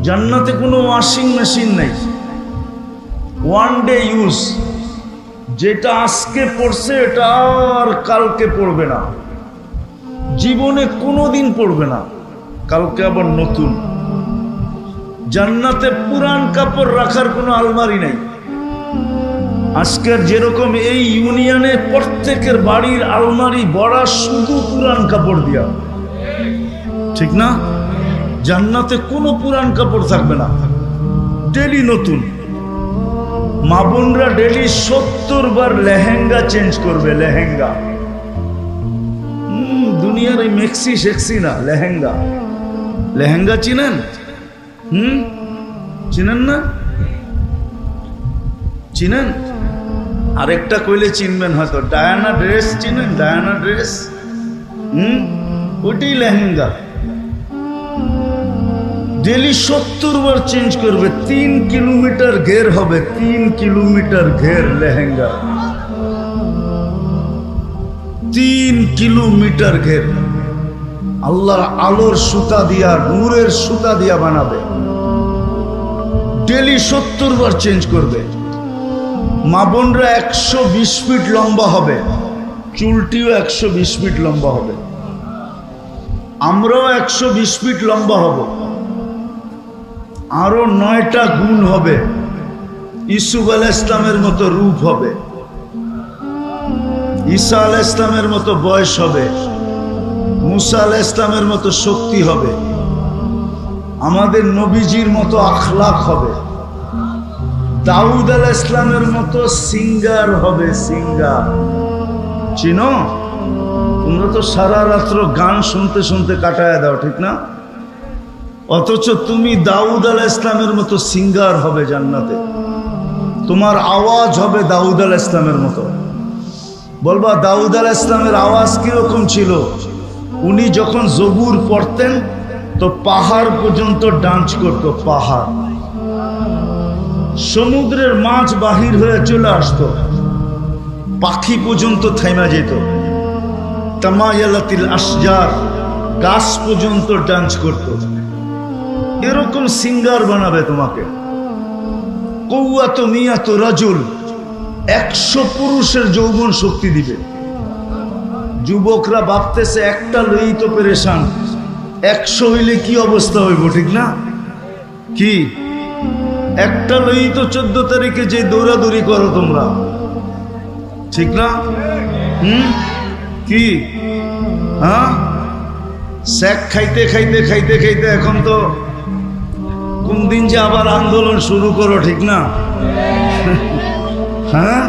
জান্নাতে কোনো ওয়াশিং মেশিন নাই, 1 ডে ইউজ। যেটা আজকে পড়ছে এটা আর কালকে পড়বে না, জীবনে কোনোদিন পড়বে না, কালকে আবার নতুন। জান্নাতে পুরান কাপড় রাখার কোনো আলমারি নাই। আজকের যেরকম এই ইউনিয়নে প্রত্যেকের বাড়ির আলমারি ভরা শুধু পুরান কাপড় দিয়া, ঠিক না? জান্নাতে কোনো পুরান কাপড় থাকবে না, ডেলি নতুন। মা বোনরা ডেলি 70 বার লেহেঙ্গা চেঞ্জ করবে, লেহেঙ্গা। দুনিয়ার এই মেক্সি শেক্সি না, লেহেঙ্গা। লেহেঙ্গা চিনেন? চিনেন না? চিনেন? আরেকটা কইলে চিনবেন হয়তো, ডায়ানা ড্রেস চিনেন? ডায়ানা ড্রেস, ওইটাই লেহেঙ্গা। ডেলি 70 বার চেঞ্জ করবে, 3 কিলোমিটার ঘের হবে, 3 কিলোমিটার ঘের লেহেঙ্গা, 3 কিলোমিটার ঘের। আল্লাহর আলোর সুতা দিয়া, নূরের সুতা দিয়া বানাবে, ডেলি 70 বার চেঞ্জ করবে। মা বোনরা 120 ফিট লম্বা হবে, চুলটিও 120 ফিট লম্বা হবে। আমরাও 120 ফিট লম্বা হব, আরো 9টা গুণ হবে। ইসুফ আলাইহিস ইসলামের মতো রূপ হবে, ঈসা আলাইহিস ইসলামের মতো বয়স হবে, মুসা আলাইহিস ইসলামের মতো শক্তি হবে, আমাদের নবীজির মতো আখলাক হবে, দাউদ আলাইহিস ইসলামের মতো সিঙ্গার হবে, সিঙ্গার। চিনো? তোমরা তো সারা রাত্র গান শুনতে শুনতে কাটায় দাও, ঠিক না? অথচ তুমি দাউদ আলাইহিস ইসলামের মতো সিঙ্গার হবে জান্নাতে, তোমার আওয়াজ হবে দাউদ আলাইহিস ইসলামের মতো। বলবা দাউদ আলাইহিস ইসলামের আওয়াজ কিরকম ছিল? উনি যখন জবুর পড়তেন তো পাহাড় পর্যন্ত ডান্স করত, পাহাড়। সমুদ্রের মাছ বাহির হয়ে চলে আসতো, পাখি পর্যন্ত থাইমা যেত। তামায়ালাতিল আশজার, গাছ পর্যন্ত ডান্স করত। এরকম সিঙ্গার বানাবে তোমাকে। কওয়াত মিয়াত রাজুল, 100 পুরুষের যৌবন শক্তি দিবে। যুবকরা ভাবতেছে একটা লই তো পেরেশান, 100 হইলে কি অবস্থা হইব, ঠিক না? কি একটা লই তো 14 তারিখে যে দৌড়াদৌড়ি করো তোমরা, ঠিক না? কি হ্যাঁ, স্যাক খাইতে খাইতে খাইতে খাইতে এখন তো কোন দিন যে আবার আন্দোলন শুরু করো, ঠিক না? হ্যাঁ,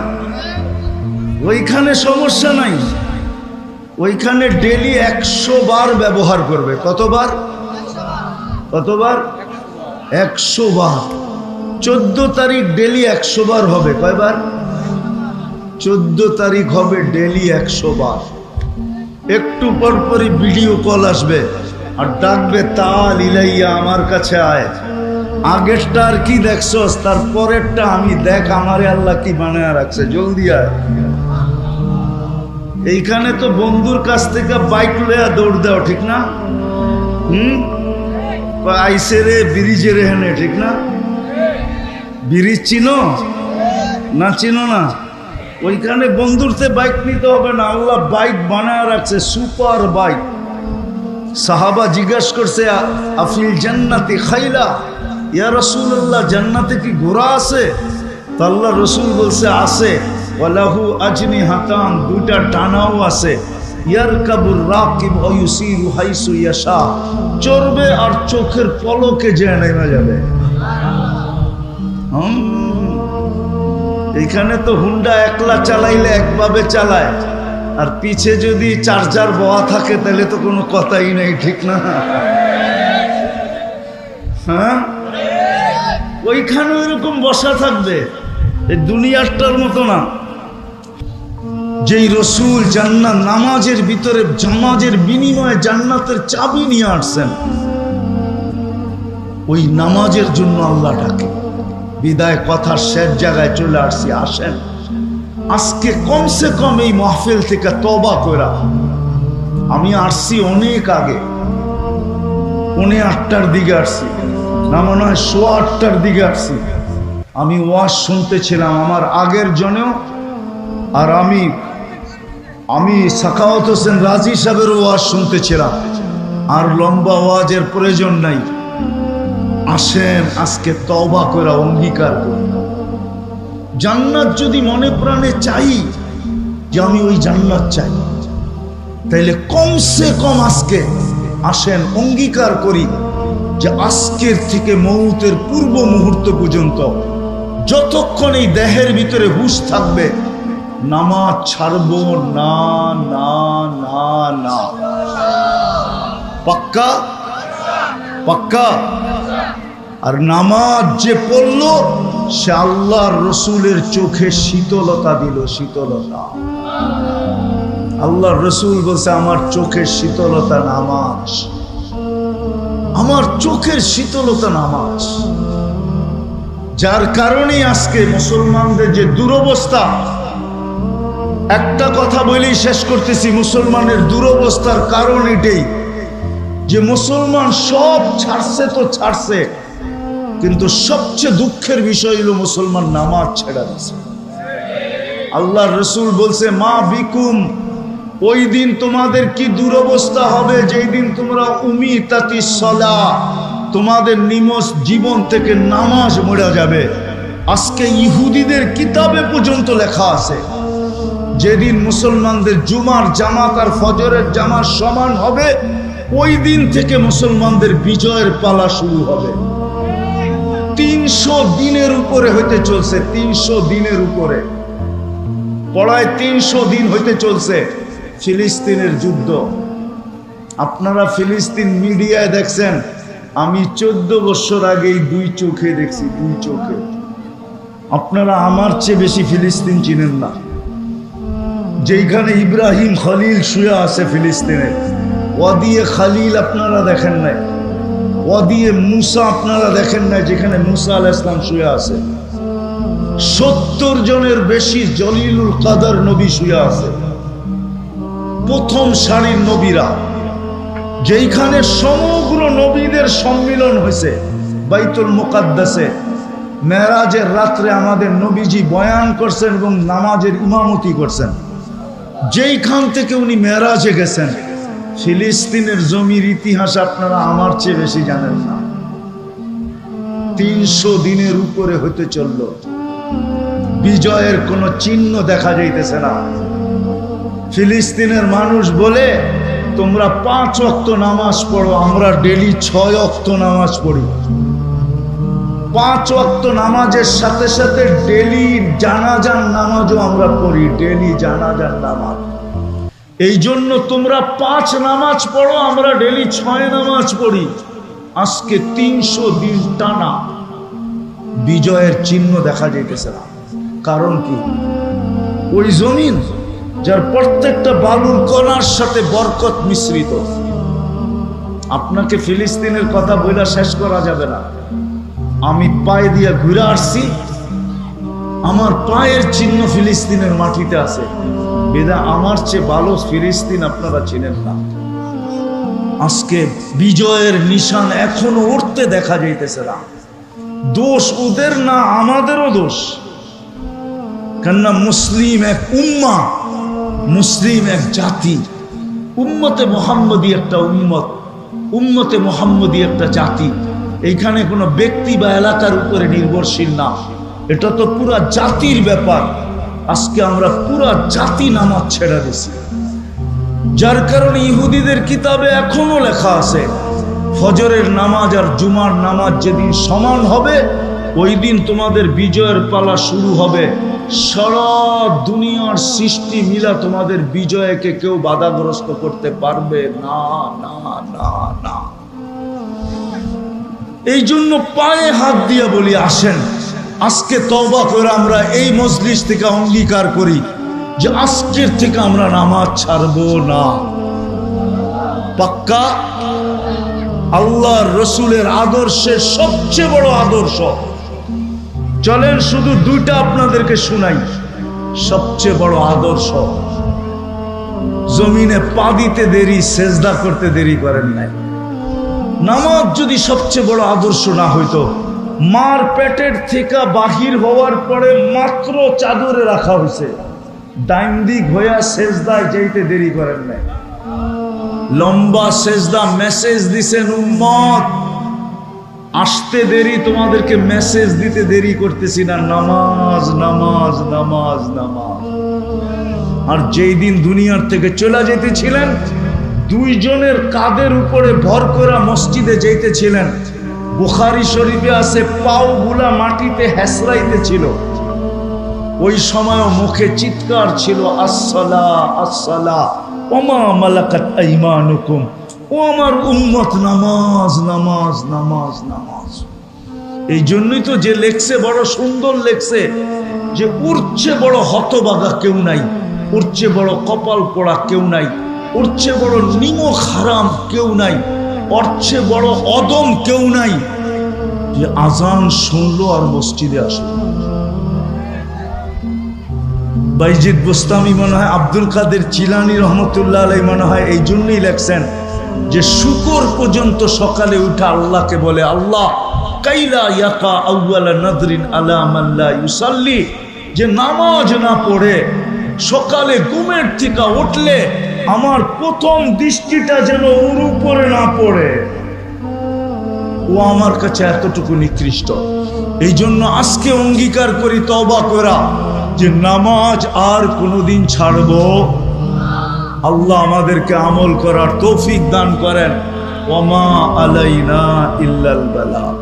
ওইখানে সমস্যা নাই, ওইখানে ডেলি 100 বার ব্যবহার করবে। কতবার? 100 বার। 14 তারিখ ডেলি 100 বার হবে। কয়বার? 14 তারিখ হবে ডেলি 100 বার। একটু পরপরই ভিডিও কল আসবে আর ডাকবে, তাল ইলাইয়া, আমার কাছে আয়। আগেরটা আর কি দেখছস, তার পরেরটা আমি দেখ, আমারে আল্লাহ কি বানায় রাখছে, জলদি আয়। এইখানে তো বন্ধুর কাছ থেকে বাইক লইয়া দৌড় দাও, ঠিক না? আইসে রে ব্রিজে রে হেনে, ঠিক না? ব্রিজ চিনো না? চিনো না? ওইখানে বন্ধুরতে বাইক নিতে হবে না, আল্লাহ বাইক বানায় রাখছে, সুপার বাইক। সাহাবা জিজ্ঞাসা করছে, আফিল জান্নাতি খাইলা, ইয়া রাসূলুল্লাহ, জান্নাতে কি ঘোড়া আছে? তো আল্লাহ রসুল বলছে আছে। ওয়ালাহু আজনিহাতান, দুইটা ডানাও আছে। ইয়ারকাবুর রাকিব ওয়া ইউসিরু হাইসু ইয়াশা, চড়বে আর চোখের পলকে যে নেমে যাবে। এখানে তো হুন্ডা একলা চালাইলে একভাবে চালায়, আর পিছে যদি চার্জার বওয়া থাকে তাহলে তো কোনো কথাই নেই, ঠিক না? হ্যাঁ, ওইখানে এরকম বসা থাকবে, এই দুনিয়াটার মতো না। যেই রসুল জান্নাত, নামাজের ভিতরে নামাজের বিনিময়ে জান্নাতের চাবি নিয়ে আসছেন, ওই নামাজের জন্য আল্লাহ ডাকে। বিদায় কথার শেষ জায়গায় চলে আসছি, আসেন আজকে কমসে কম এই মাহফিল থেকে তওবা করা। আমি আসছি অনেক আগে, 8:45 দিকে আসছি, না মনে হয় 8:15 দিকে আসছি। আমি ওয়াজ শুনতেছিলাম আমার আগের জনেও, আর আমি সাখাওয়াত হোসেন রাজি সাহেবের ওয়াজ শুনতেছিলাম। আর লম্বা ওয়াজের প্রয়োজন নাই, আসেন আজকে তওবা করে অঙ্গীকার করি। জান্নাত যদি মনে প্রাণে চাই, যে আমি ওই জান্নাত চাই, তাইলে কমসে কম আজকে আসেন অঙ্গীকার করি যে আজকের থেকে মৌতের পূর্ব মুহূর্ত পর্যন্ত যতক্ষণ এই দেহের ভিতরে হুঁশ থাকবে, নামাজ ছাড়ব না, না, না, না। পাক্কা? পাক্কা? আর নামাজ যে পড়ল, সে আল্লাহর রসুলের চোখে শীতলতা দিল, শীতলতা। আল্লাহর রসুল বলছে, আমার চোখের শীতলতা নামাজ, আমার চোখের শীতলতা নামাজ। যার কারণে আজকে মুসলমানদের যে দুরবস্থা, একটা কথা বলেই শেষ করতেছি, মুসলমানের দুরবস্থার কারণ এটাই যে মুসলমান সব ছাড়ছে তো ছাড়ছে, কিন্তু সবচেয়ে দুঃখের বিষয় হলো মুসলমান নামাজ ছেড়ে দিয়েছে। আল্লাহর রসুল বলছে, মা বিকুম, ওই দিন তোমাদের কি দুরবস্থা হবে যেই দিন তোমরা উমিতাতি সলা, তোমাদের নিমস জীবন থেকে নামাজ মরে যাবে। আজকে ইহুদিদের কিতাবে পর্যন্ত লেখা আছে, যেদিন মুসলমানদের জুমার জামাত আর ফজরের জামাত সমান হবে, ওই দিন থেকে মুসলমানদের বিজয়ের পালা শুরু হবে। 300 দিনের উপরে হইতে চলছে, 300 দিনের উপরে পড়ায় 300 দিন হইতে চলছে ফিলিস্তিনের যুদ্ধ। আপনারা ফিলিস্তিন মিডিয়ায় দেখছেন, আমি 14 বছর আগেই 2 চোখে দেখছি, 2 চোখে। আপনারা আমার চেয়ে বেশি ফিলিস্তিন চিনেন না। যেইখানে ইব্রাহিম খলিল শুয়ে আছে ফিলিস্তিনে, ওয়াদিয়ে খালিল আপনারা দেখেন নাই, ওয়াদিয়ে মুসা আপনারা দেখেন নাই, যেখানে মুসা আলাইহিস সালাম শুয়ে আছে। 70 জনের বেশি জলিলুল কাদর নবী শুয়ে আছে, প্রথম সারির নবীরা। যেইখানে সমগ্র নবীদের সম্মিলন হয়েছে বাইতুল মুকাদ্দাসে, মেরাজের রাত্রে আমাদের নবীজি বয়ান করছেন এবং নামাজের ইমামতি করছেন। যেইখান থেকে উনি মেরাজে গেছেন, ফিলিস্তিনের জমির ইতিহাস আপনারা আমার চেয়ে বেশি জানেন না। 300 দিনের উপরে হতে চলল, বিজয়ের কোনো চিহ্ন দেখা যাইতেছে না। ফিলিস্তিনের মানুষ বলে তোমরা 5 ওয়াক্ত নামাজ পড়ো, আমরা ডেলি 6 ওয়াক্ত নামাজ পড়ি। 5 ওয়াক্ত নামাজের সাথে সাথে ডেলি জানাজার নামাজও আমরা পড়ি, ডেলি জানাজার নামাজ। এই জন্য তোমরা 5 নামাজ পড়ো, আমরা ডেলি 6 নামাজ পড়ি। আজকে 300 দিন টানা বিজয়ের চিহ্ন দেখা যাইতেছে না। কারণ কি? ওই জমিন যার প্রত্যেকটা বালুর কণার সাথে বরকত মিশ্রিত। আপনাকে ফিলিস্তিনের কথা বইলা শেষ করা যাবে না। আমি পায়ে দিয়ে ঘুরে আসছি, আমার পায়ের চিহ্ন ফিলিস্তিনের মাটিতে আছে। বেদা আমার চেয়ে ভালো ফিলিস্তিন আপনারা চিনেন না। আজকে বিজয়ের নিশান এখনো উঠতে দেখা যাইতেছে না। দোষ ওদের না, আমাদেরও দোষ। কেননা মুসলিম এক উম্মা, মুসলিম এক জাতি, উম্মতে মোহাম্মদী একটা উম্মত, উম্মতে মোহাম্মদী একটা জাতি। এইখানে কোনো ব্যক্তি বা এলাকার উপরে নির্ভরশীল না, এটা তো পুরা জাতির ব্যাপার। আজকে আমরা পুরা জাতি নামাজ ছেড়ে দিছি, যার কারণে ইহুদিদের কিতাবে এখনো লেখা আছে ফজরের নামাজ আর জুমার নামাজ যেদিন সমান হবে ওই দিন তোমাদের বিজয়ের পালা শুরু হবে। সারা দুনিয়ার সৃষ্টি মিলা তোমাদের বিজয়কে কেউ বাধাগ্রস্ত করতে পারবে না, না, না, না। এই জন্য পায়ে হাত দিয়ে বলি, আসেন আজকে তওবা করে আমরা এই মজলিস থেকে অঙ্গীকার করি যে আজকের থেকে আমরা নামাজ ছাড়বো না। পাক্কা? আল্লাহর রসুলের আদর্শের সবচেয়ে বড় আদর্শ। চলেন শুধু 2টা আপনাদেরকে শুনাই। সবচেয়ে বড় আদর্শ, জমিনে পা দিতে দেরি, সেজদা করতে দেরি করেন নাই। নামাজ যদি সবচেয়ে বড় আদর্শ না হইতো, মার পেটের থেকে বাহির হওয়ার পরে মাত্র চাদরে রাখা হয়েছে, ডাইন দিক হইয়া সেজদায় যাইতে দেরি করেন নাই। লম্বা সেজদা মেসেজ দিছেন, উম্মত আসতে দেরি, তোমাদেরকে মেসেজ দিতে দেরি করতেছি না, নামাজ, নামাজ, নামাজ, নামাজ। আর যেই দিন দুনিয়ার থেকে চলে যেতেছিলেন, 2 জনের কাঁধের উপরে ভর করে মসজিদে যাইতেছিলেন। বুখারী শরীফে আছে পাও গুলা মাটিতে হেসরাইতেছিল। ওই সময়ও মুখে চিৎকার ছিল, আসসালা আসসালা ওমা মালাকাত আইমানুকুম, ও আমার উম্মত নামাজ, নামাজ, নামাজ, নামাজ। এই জন্যই তো যে লেখছে বড় সুন্দর লেখছে যে ওর চেয়ে বড় হতবাগা কেউ নাই, ওর চেয়ে বড় কপাল পোড়া কেউ নাই, ওর চেয়ে বড় নিমক হারাম কেউ নাই, ওর চেয়ে বড় অদম কেউ নাই যে আজান শুনলো আর মসজিদে আসলো। বাইজিদ বুস্তামি মনে হয়, আব্দুল কাদের জিলানী রহমতুল্লাহ আলাইহি মনে হয় এই জন্যই লেখছেন যে শুকর পর্যন্ত সকালে উঠে আল্লাহকে বলে, আল্লাহ কাইলা ইয়াকা আউয়ালা নাদরিন আলা মান লা ইউসাল্লি, যে নামাজ না পড়ে সকালে ঘুমের থেকে উঠলে আমার প্রথম দৃষ্টিটা যেন ওর উপরে না পড়ে, ও আমার কাছে এতটুকু নিকৃষ্ট। এই জন্য আজকে অঙ্গীকার করি তওবা করা যে নামাজ আর কোনোদিন ছাড়বো। আল্লাহ আমাদেরকে আমল করার তৌফিক দান করেন। ওমা আলাইনা ইল্লাল বালাগ।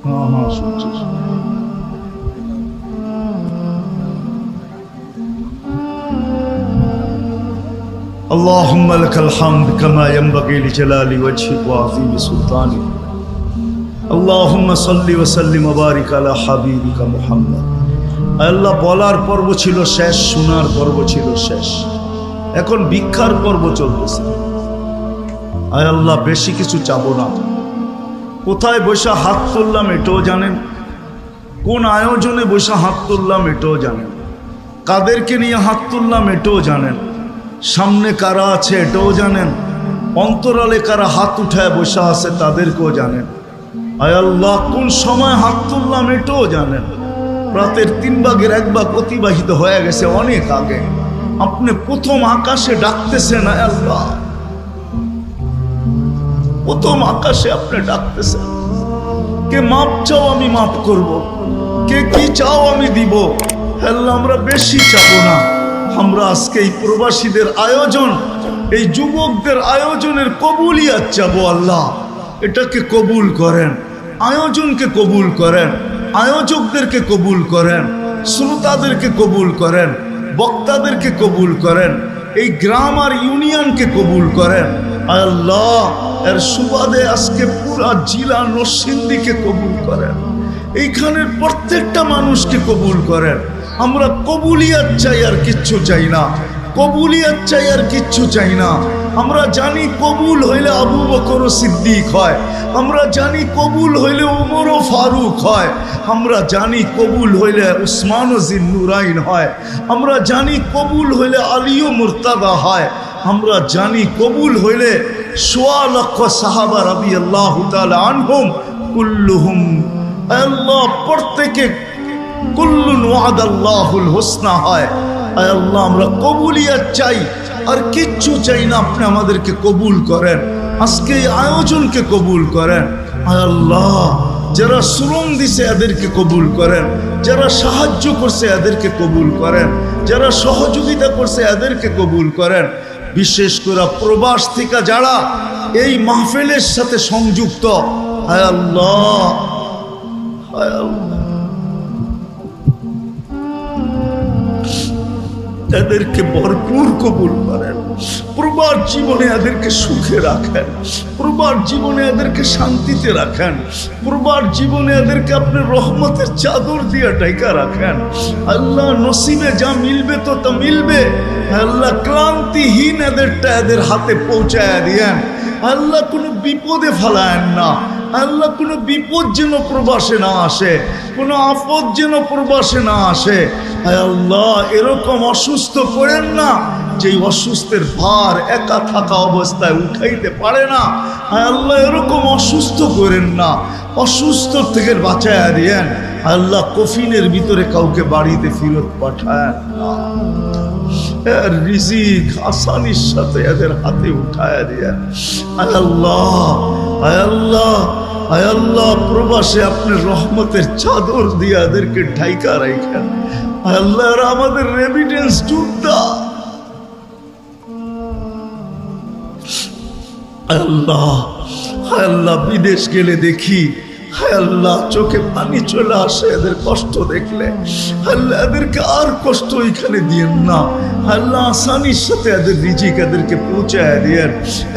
হ্যাঁ শুনছি। اللهم لك الحمد كما ينبغي لجلال وجهك وعظيم سلطانك اللهم صل وسلم وبارك على حبيبك محمد। আল্লাহ বলার পর্ব ছিল শেষ, শোনার পর্ব ছিল শেষ, এখন ভিক্ষার পর্ব চলতেছে। আয় আল্লাহ বেশি কিছু চাবো না। কোথায় বসে হাত তুললাম এটাও জানেন, কোন আয়োজনে বসে হাত তুললাম এটাও জানেন, কাদেরকে নিয়ে হাত তুললাম এটাও জানেন, সামনে কারা আছে এটাও জানেন, অন্তরালে কারা হাত উঠায় বসে আছে তাদেরকেও জানেন। আয় আল্লাহ কোন সময় হাত তুললাম এটাও জানেন। রাতের 3 ভাগের 1 ভাগ অতিবাহিত হয়ে গেছে অনেক আগে। আপনি প্রথম আকাশে ডাকতেছেন, আয় আল্লাহ প্রথম আকাশে আপনি ডাকতেছেন, কে মাপ চাও আমি মাপ করব, কে কি চাও আমি দিব। আল্লাহ আমরা বেশি চাবো না, আমরা আজকে এই প্রবাসীদের আয়োজন, এই যুবকদের আয়োজনের কবুলিয়াত চাবো। আল্লাহ এটাকে কবুল করেন, আয়োজনকে কবুল করেন, আয়োজকদেরকে কবুল করেন, শ্রোতাদেরকে কবুল করেন, বক্তাদেরকে কবুল করেন, এই গ্রাম আর ইউনিয়নকে কবুল করেন। আল্লাহ এর সুবাদে আজকে পুরা জেলা নরসিংদীকে কবুল করেন, এইখানের প্রত্যেকটা মানুষকে কবুল করেন। আমরা কবুলিয়াত চাই, আর কিচ্ছু চাই না, কবুলিয়াত চাই, আর কিচ্ছু চাই না। আমরা জানি কবুল হইলে আবু বকর সিদ্দিক হয়, আমরা জানি কবুল হইলে উমর ও ফারুক হয়, আমরা জানি কবুল হইলে উসমান ও জিন্নুরাইন হয়, আমরা জানি কবুল হইলে আলী ও মুর্তাদা হয়, আমরা জানি কবুল হইলে সোয়া লক্ষ সাহাবা রাদিয়াল্লাহু তাআলা আনহুম কুল্লুহুম, আল্লাহ প্রত্যেকে কুল্লুন ওয়াদাল্লাহুল হুসনা হয়। আল্লাহ আমরা কবুলিয়াত চাই, আর কিচ্ছু চাই না। আপনি আমাদেরকে কবুল করেন, আজকে এই আয়োজনকে কবুল করেন। আল্লাহ যারা শ্রম দিছে এদেরকে কবুল করেন, যারা সাহায্য করছে এদেরকে কবুল করেন, যারা সহযোগিতা করছে এদেরকে কবুল করেন। বিশেষ করে প্রবাস থেকে যারা এই মাহফিলের সাথে সংযুক্ত, হায় আল্লাহ, হায় আল্লাহ, এদেরকে ভরপুর কবুল করেন। প্রবাস জীবনে এদেরকে সুখে রাখেন, প্রবাস জীবনে এদেরকে শান্তিতে রাখেন, প্রবাস জীবনে এদেরকে আপনি রহমতের চাদর দিয়ে ঢাকা রাখেন। আল্লাহ নসিবে যা মিলবে তো তা মিলবে। আল্লাহ ক্লান্তিহীন এদেরটা এদের হাতে পৌঁছায় দিয়েন। আল্লাহ কোনো বিপদে ফেলায়েন না। আল্লাহ কোনো বিপদ যেন প্রবাসে না আসে, কোনো আপদ যেন প্রবাসে না আসে। আল্লাহ এরকম অসুস্থ করেন না যে অসুস্থের ভার একা থাকা অবস্থায় উঠাইতে পারে না। আল্লাহ এরকম অসুস্থ করেন না, অসুস্থ থেকে বাঁচায়া দিয়েন। আল্লাহ কফিনের ভিতরে কাউকে বাড়িতে ফেরত পাঠায় না, রিজিক আসানির সাথে এদের হাতে উঠায়া দিয়েন। আল্লাহ, আল্লাহ, আল্লাহ প্রবাসে আপনি রহমতের চাদর দিয়ে এদেরকে ঢাইকা রাখেন। আল্লাহ আমাদের রেমিটেন্স যোদ্ধা, আল্লাহ, আল্লাহ বিদেশ গেলে দেখি, আল্লাহ চোখে পানি চলে আসে এদের কষ্ট দেখলে। আল্লাহ এদেরকে আর কষ্ট এখানে দিয়েন না। আল্লাহ আসানির সাথে এদের রিজিক এদেরকে পৌঁছায় দিয়েন।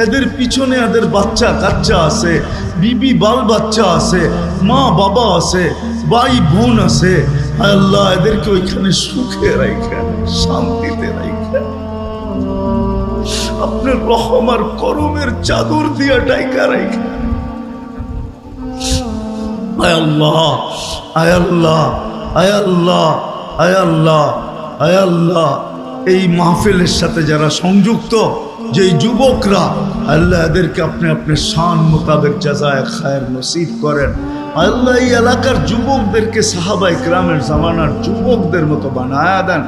এদের পিছনে এদের বাচ্চা কাচ্চা আছে, বিবি বাল বাচ্চা আছে, মা বাবা আছে, ভাই বোন আছে। আল্লাহ এদেরকে ওইখানে সুখে রাখেন, শান্তিতে রাখেন। আপনার রহম আর করমের চাদর দিয়া ঢাকা রাখেন। আয় আল্লাহ, আয় আল্লাহ, আয় আল্লাহ, আয় আল্লাহ, আয় আল্লাহ এই মাহফিলের সাথে যারা সংযুক্ত, যেই যুবকরা, আল্লাহ এদেরকে আপনি আপনার শান মোতাবেক জাযায়ে খায়ের নসিব করেন। আল্লাহ এই এলাকার যুবকদেরকে সাহাবায়ে কেরামের জামানার যুবকদের মতো বানায়া দেন,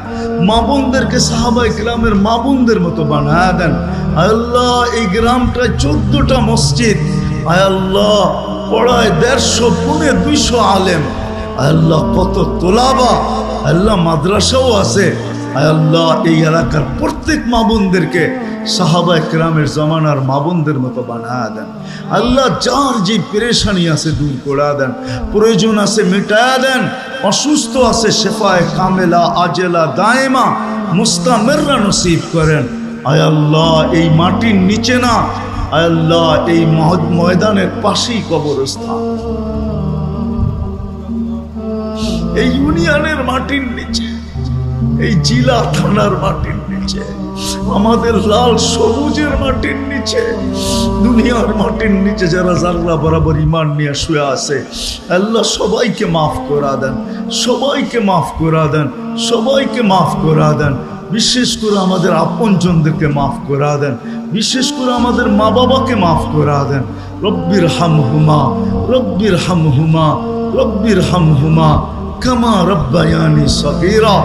মা বোনদেরকে সাহাবায়ে কেরামের মা বোনদের মতো বানায়া দেন। আল্লাহ এই গ্রামটায় 14টা মসজিদ, আয় আল্লাহ পড়ায় 150 পুনে 200 আলেম। আল্লাহ কত তোলাবা, আল্লাহ মাদ্রাসাও আছে। আল্লাহ এই এলাকার প্রত্যেক মা বোনদেরকে সাহাবায়ে কেরামের জামানার মা বোনদের মতো বানায়া দেন। আল্লাহ যার যে পেরেশানি আছে দূর করে দেন, প্রয়োজন আছে মেটায়া দেন, অসুস্থ আছে শেফায়ে কামেলা আজেলা দায়েমা মুস্তামেররা নসিব করেন। আয় আল্লাহ এই মাটির নিচে না, আয় আল্লাহ এই ময়দানের পাশেই কবরস্থান, এই ইউনিয়নের মাটির নিচে, এই জেলা থানার মাটির নিচে, আমাদের লাল সবুজের মাটির নিচে, দুনিয়ার মাটির নিচে যারা জাল্লা বরাবর ইমান নিয়ে শুয়ে আছে, আল্লাহ সবাইকে মাফ করা দেন, সবাইকে মাফ করা দেন, সবাইকে মাফ করা দেন। বিশেষ করে আমাদের আপনজনদেরকে মাফ করা দেন, বিশেষ করে আমাদের মা বাবাকে মাফ করা দেন। রব্বির হামহুমা, রব্বির হামহুমা, রব্বির হামহুমা কামা রব্বায়ানি সগীরা।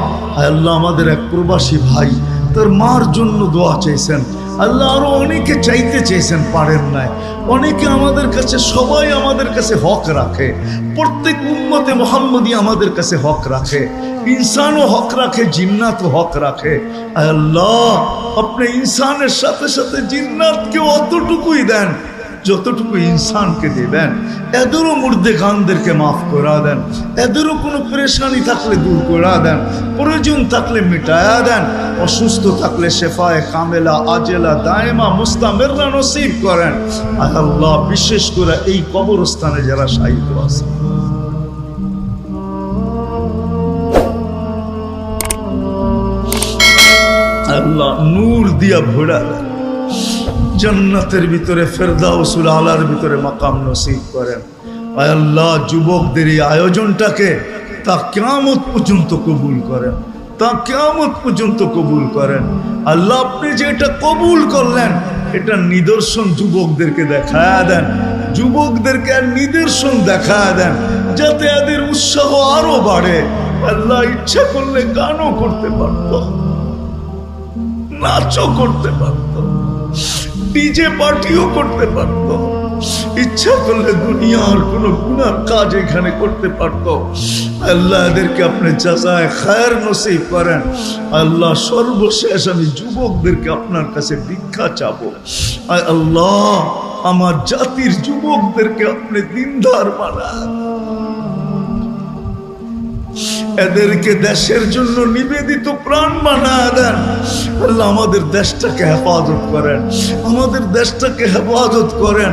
আল্লাহ আমাদের এক প্রবাসী ভাই তার মার জন্য দোয়া চাইছেন, আল্লাহ আরো অনেকে চাইতে চেয়েছেন, পারেন নাই। অনেকে আমাদের কাছে, সবাই আমাদের কাছে হক রাখে, প্রত্যেক উম্মতে মুহাম্মদী আমাদের কাছে হক রাখে, ইনসানও হক রাখে, জিন্নাতও হক রাখে। আল্লাহ আপনি ইনসানের সাথে সাথে জিন্নাতকে অতটুকুই দেন যতটুকু ইনসানকে দিবেন। এদেরও মুর্দে গানদেরকে মাফ করা দেন, এদেরও কোনো পরেশানি থাকলে দূর করা দেন, প্রয়োজন থাকলে মিটায়া দেন, অসুস্থ থাকলে শেফায়ে কামেলা আজেলা দায়েমা মুস্তামেররা নসিব করেন। আল্লাহ বিশেষ করে এই কবরস্থানে যারা শায়িত আছে, আল্লাহ নূর দিয়া ভরা দেন, জান্নাতের ভিতরে ফেরদাউসুল আলার ভিতরে মাকাম নসিব করেন। আয় আল্লাহ যুবকদের এই আয়োজনটাকে তা কিয়ামত পর্যন্ত কবুল করেন, তা কিয়ামত পর্যন্ত কবুল করেন। আল্লাহ আপনি যে এটা কবুল করলেন, এটা নিদর্শন যুবকদেরকে দেখায়া দেন, যুবকদেরকে আর নিদর্শন দেখায়া দেন, যাতে এদের উৎসাহ আরো বাড়ে। আল্লাহ ইচ্ছা করলে গানও করতে পারত, নাচও করতে পারত, ডিজে পার্টিও করতে পারত, ইচ্ছা করলে দুনিয়ার কোনো গুনার কাজ এখানে করতে পারত। আল্লাহ এদেরকে আপনি জাযায়ে খায়ের নসিব করেন। আল্লাহ সর্বশেষ আমি যুবকদেরকে আপনার কাছে ভিক্ষা চাবো। আল্লাহ আমার জাতির যুবকদেরকে আপনি দিনদার বানান, এদেরকে দেশের জন্য নিবেদিত প্রাণ বানায় দেন। আল্লাহ আমাদের দেশটাকে হেফাজত করেন, আমাদের দেশটাকে হেফাজত করেন।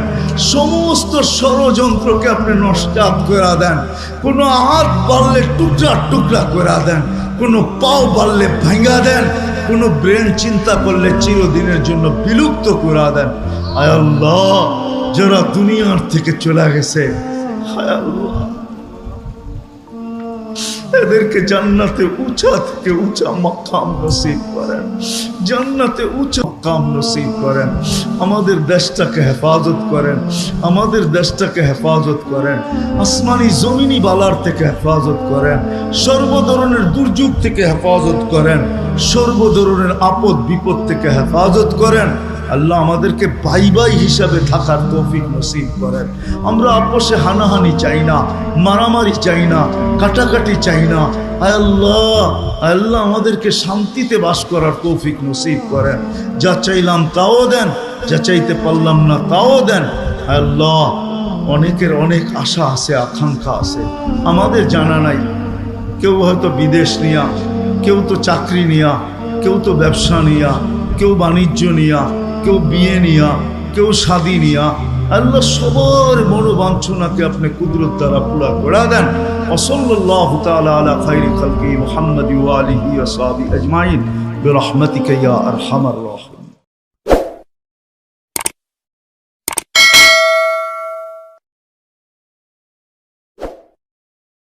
সমস্ত ষড়যন্ত্রকে আপনি নস্যাৎ করে দেন। কোনো হাত বাড়লে টুকরা টুকরা করে দেন, কোনো পাও বাড়লে ভাঙা দেন, কোনো ব্রেন চিন্তা করলে চিরদিনের জন্য বিলুপ্ত করে দেন। হায় আল্লাহ যারা দুনিয়ার থেকে চলে গেছে, হায় আল্লাহ এদেরকে জান্নাতে উঁচা থেকে উঁচা মাকাম নসিব করেন, জান্নাতে উঁচা মাকাম নসিব করেন। আমাদের দেশটাকে হেফাজত করেন, আমাদের দেশটাকে হেফাজত করেন, আসমানি জমিনি বালার থেকে হেফাজত করেন, সর্ব ধরনের দুর্যোগ থেকে হেফাজত করেন, সর্ব ধরনের আপদ বিপদ থেকে হেফাজত করেন। আল্লাহ আমাদেরকে ভাই ভাই হিসাবে থাকার তৌফিক নসিব করেন। আমরা আপোষে হানাহানি চাই না, মারামারি চাই না, কাটাকাটি চাই না। আয় আল্লাহ, আল্লাহ আমাদেরকে শান্তিতে বাস করার তৌফিক নসিব করেন। যা চাইলাম তাও দেন, যা চাইতে পারলাম না তাও দেন। আল্লাহ অনেকের অনেক আশা আছে, আকাঙ্ক্ষা আছে, আমাদের জানা নাই। কেউ হয়তো বিদেশ নিয়া, কেউ তো চাকরি নিয়া, কেউ তো ব্যবসা নিয়া, কেউ বাণিজ্য নিয়া, কেউ বিয়ে নিয়া, কেউ শাদী নিয়া। আল্লাহ সবার মনোবাঞ্ছনাকে আপনি কুদরত দ্বারা পুরা করে দেন। ওয়াসাল্লাল্লাহু তাআলা আলা খায়রি খালকি মুহাম্মাদি ওয়া আলিহি ওয়া সাহবিহি আজমাইন বিরহমাতিকা ইয়া আরহামার রাহিমিন।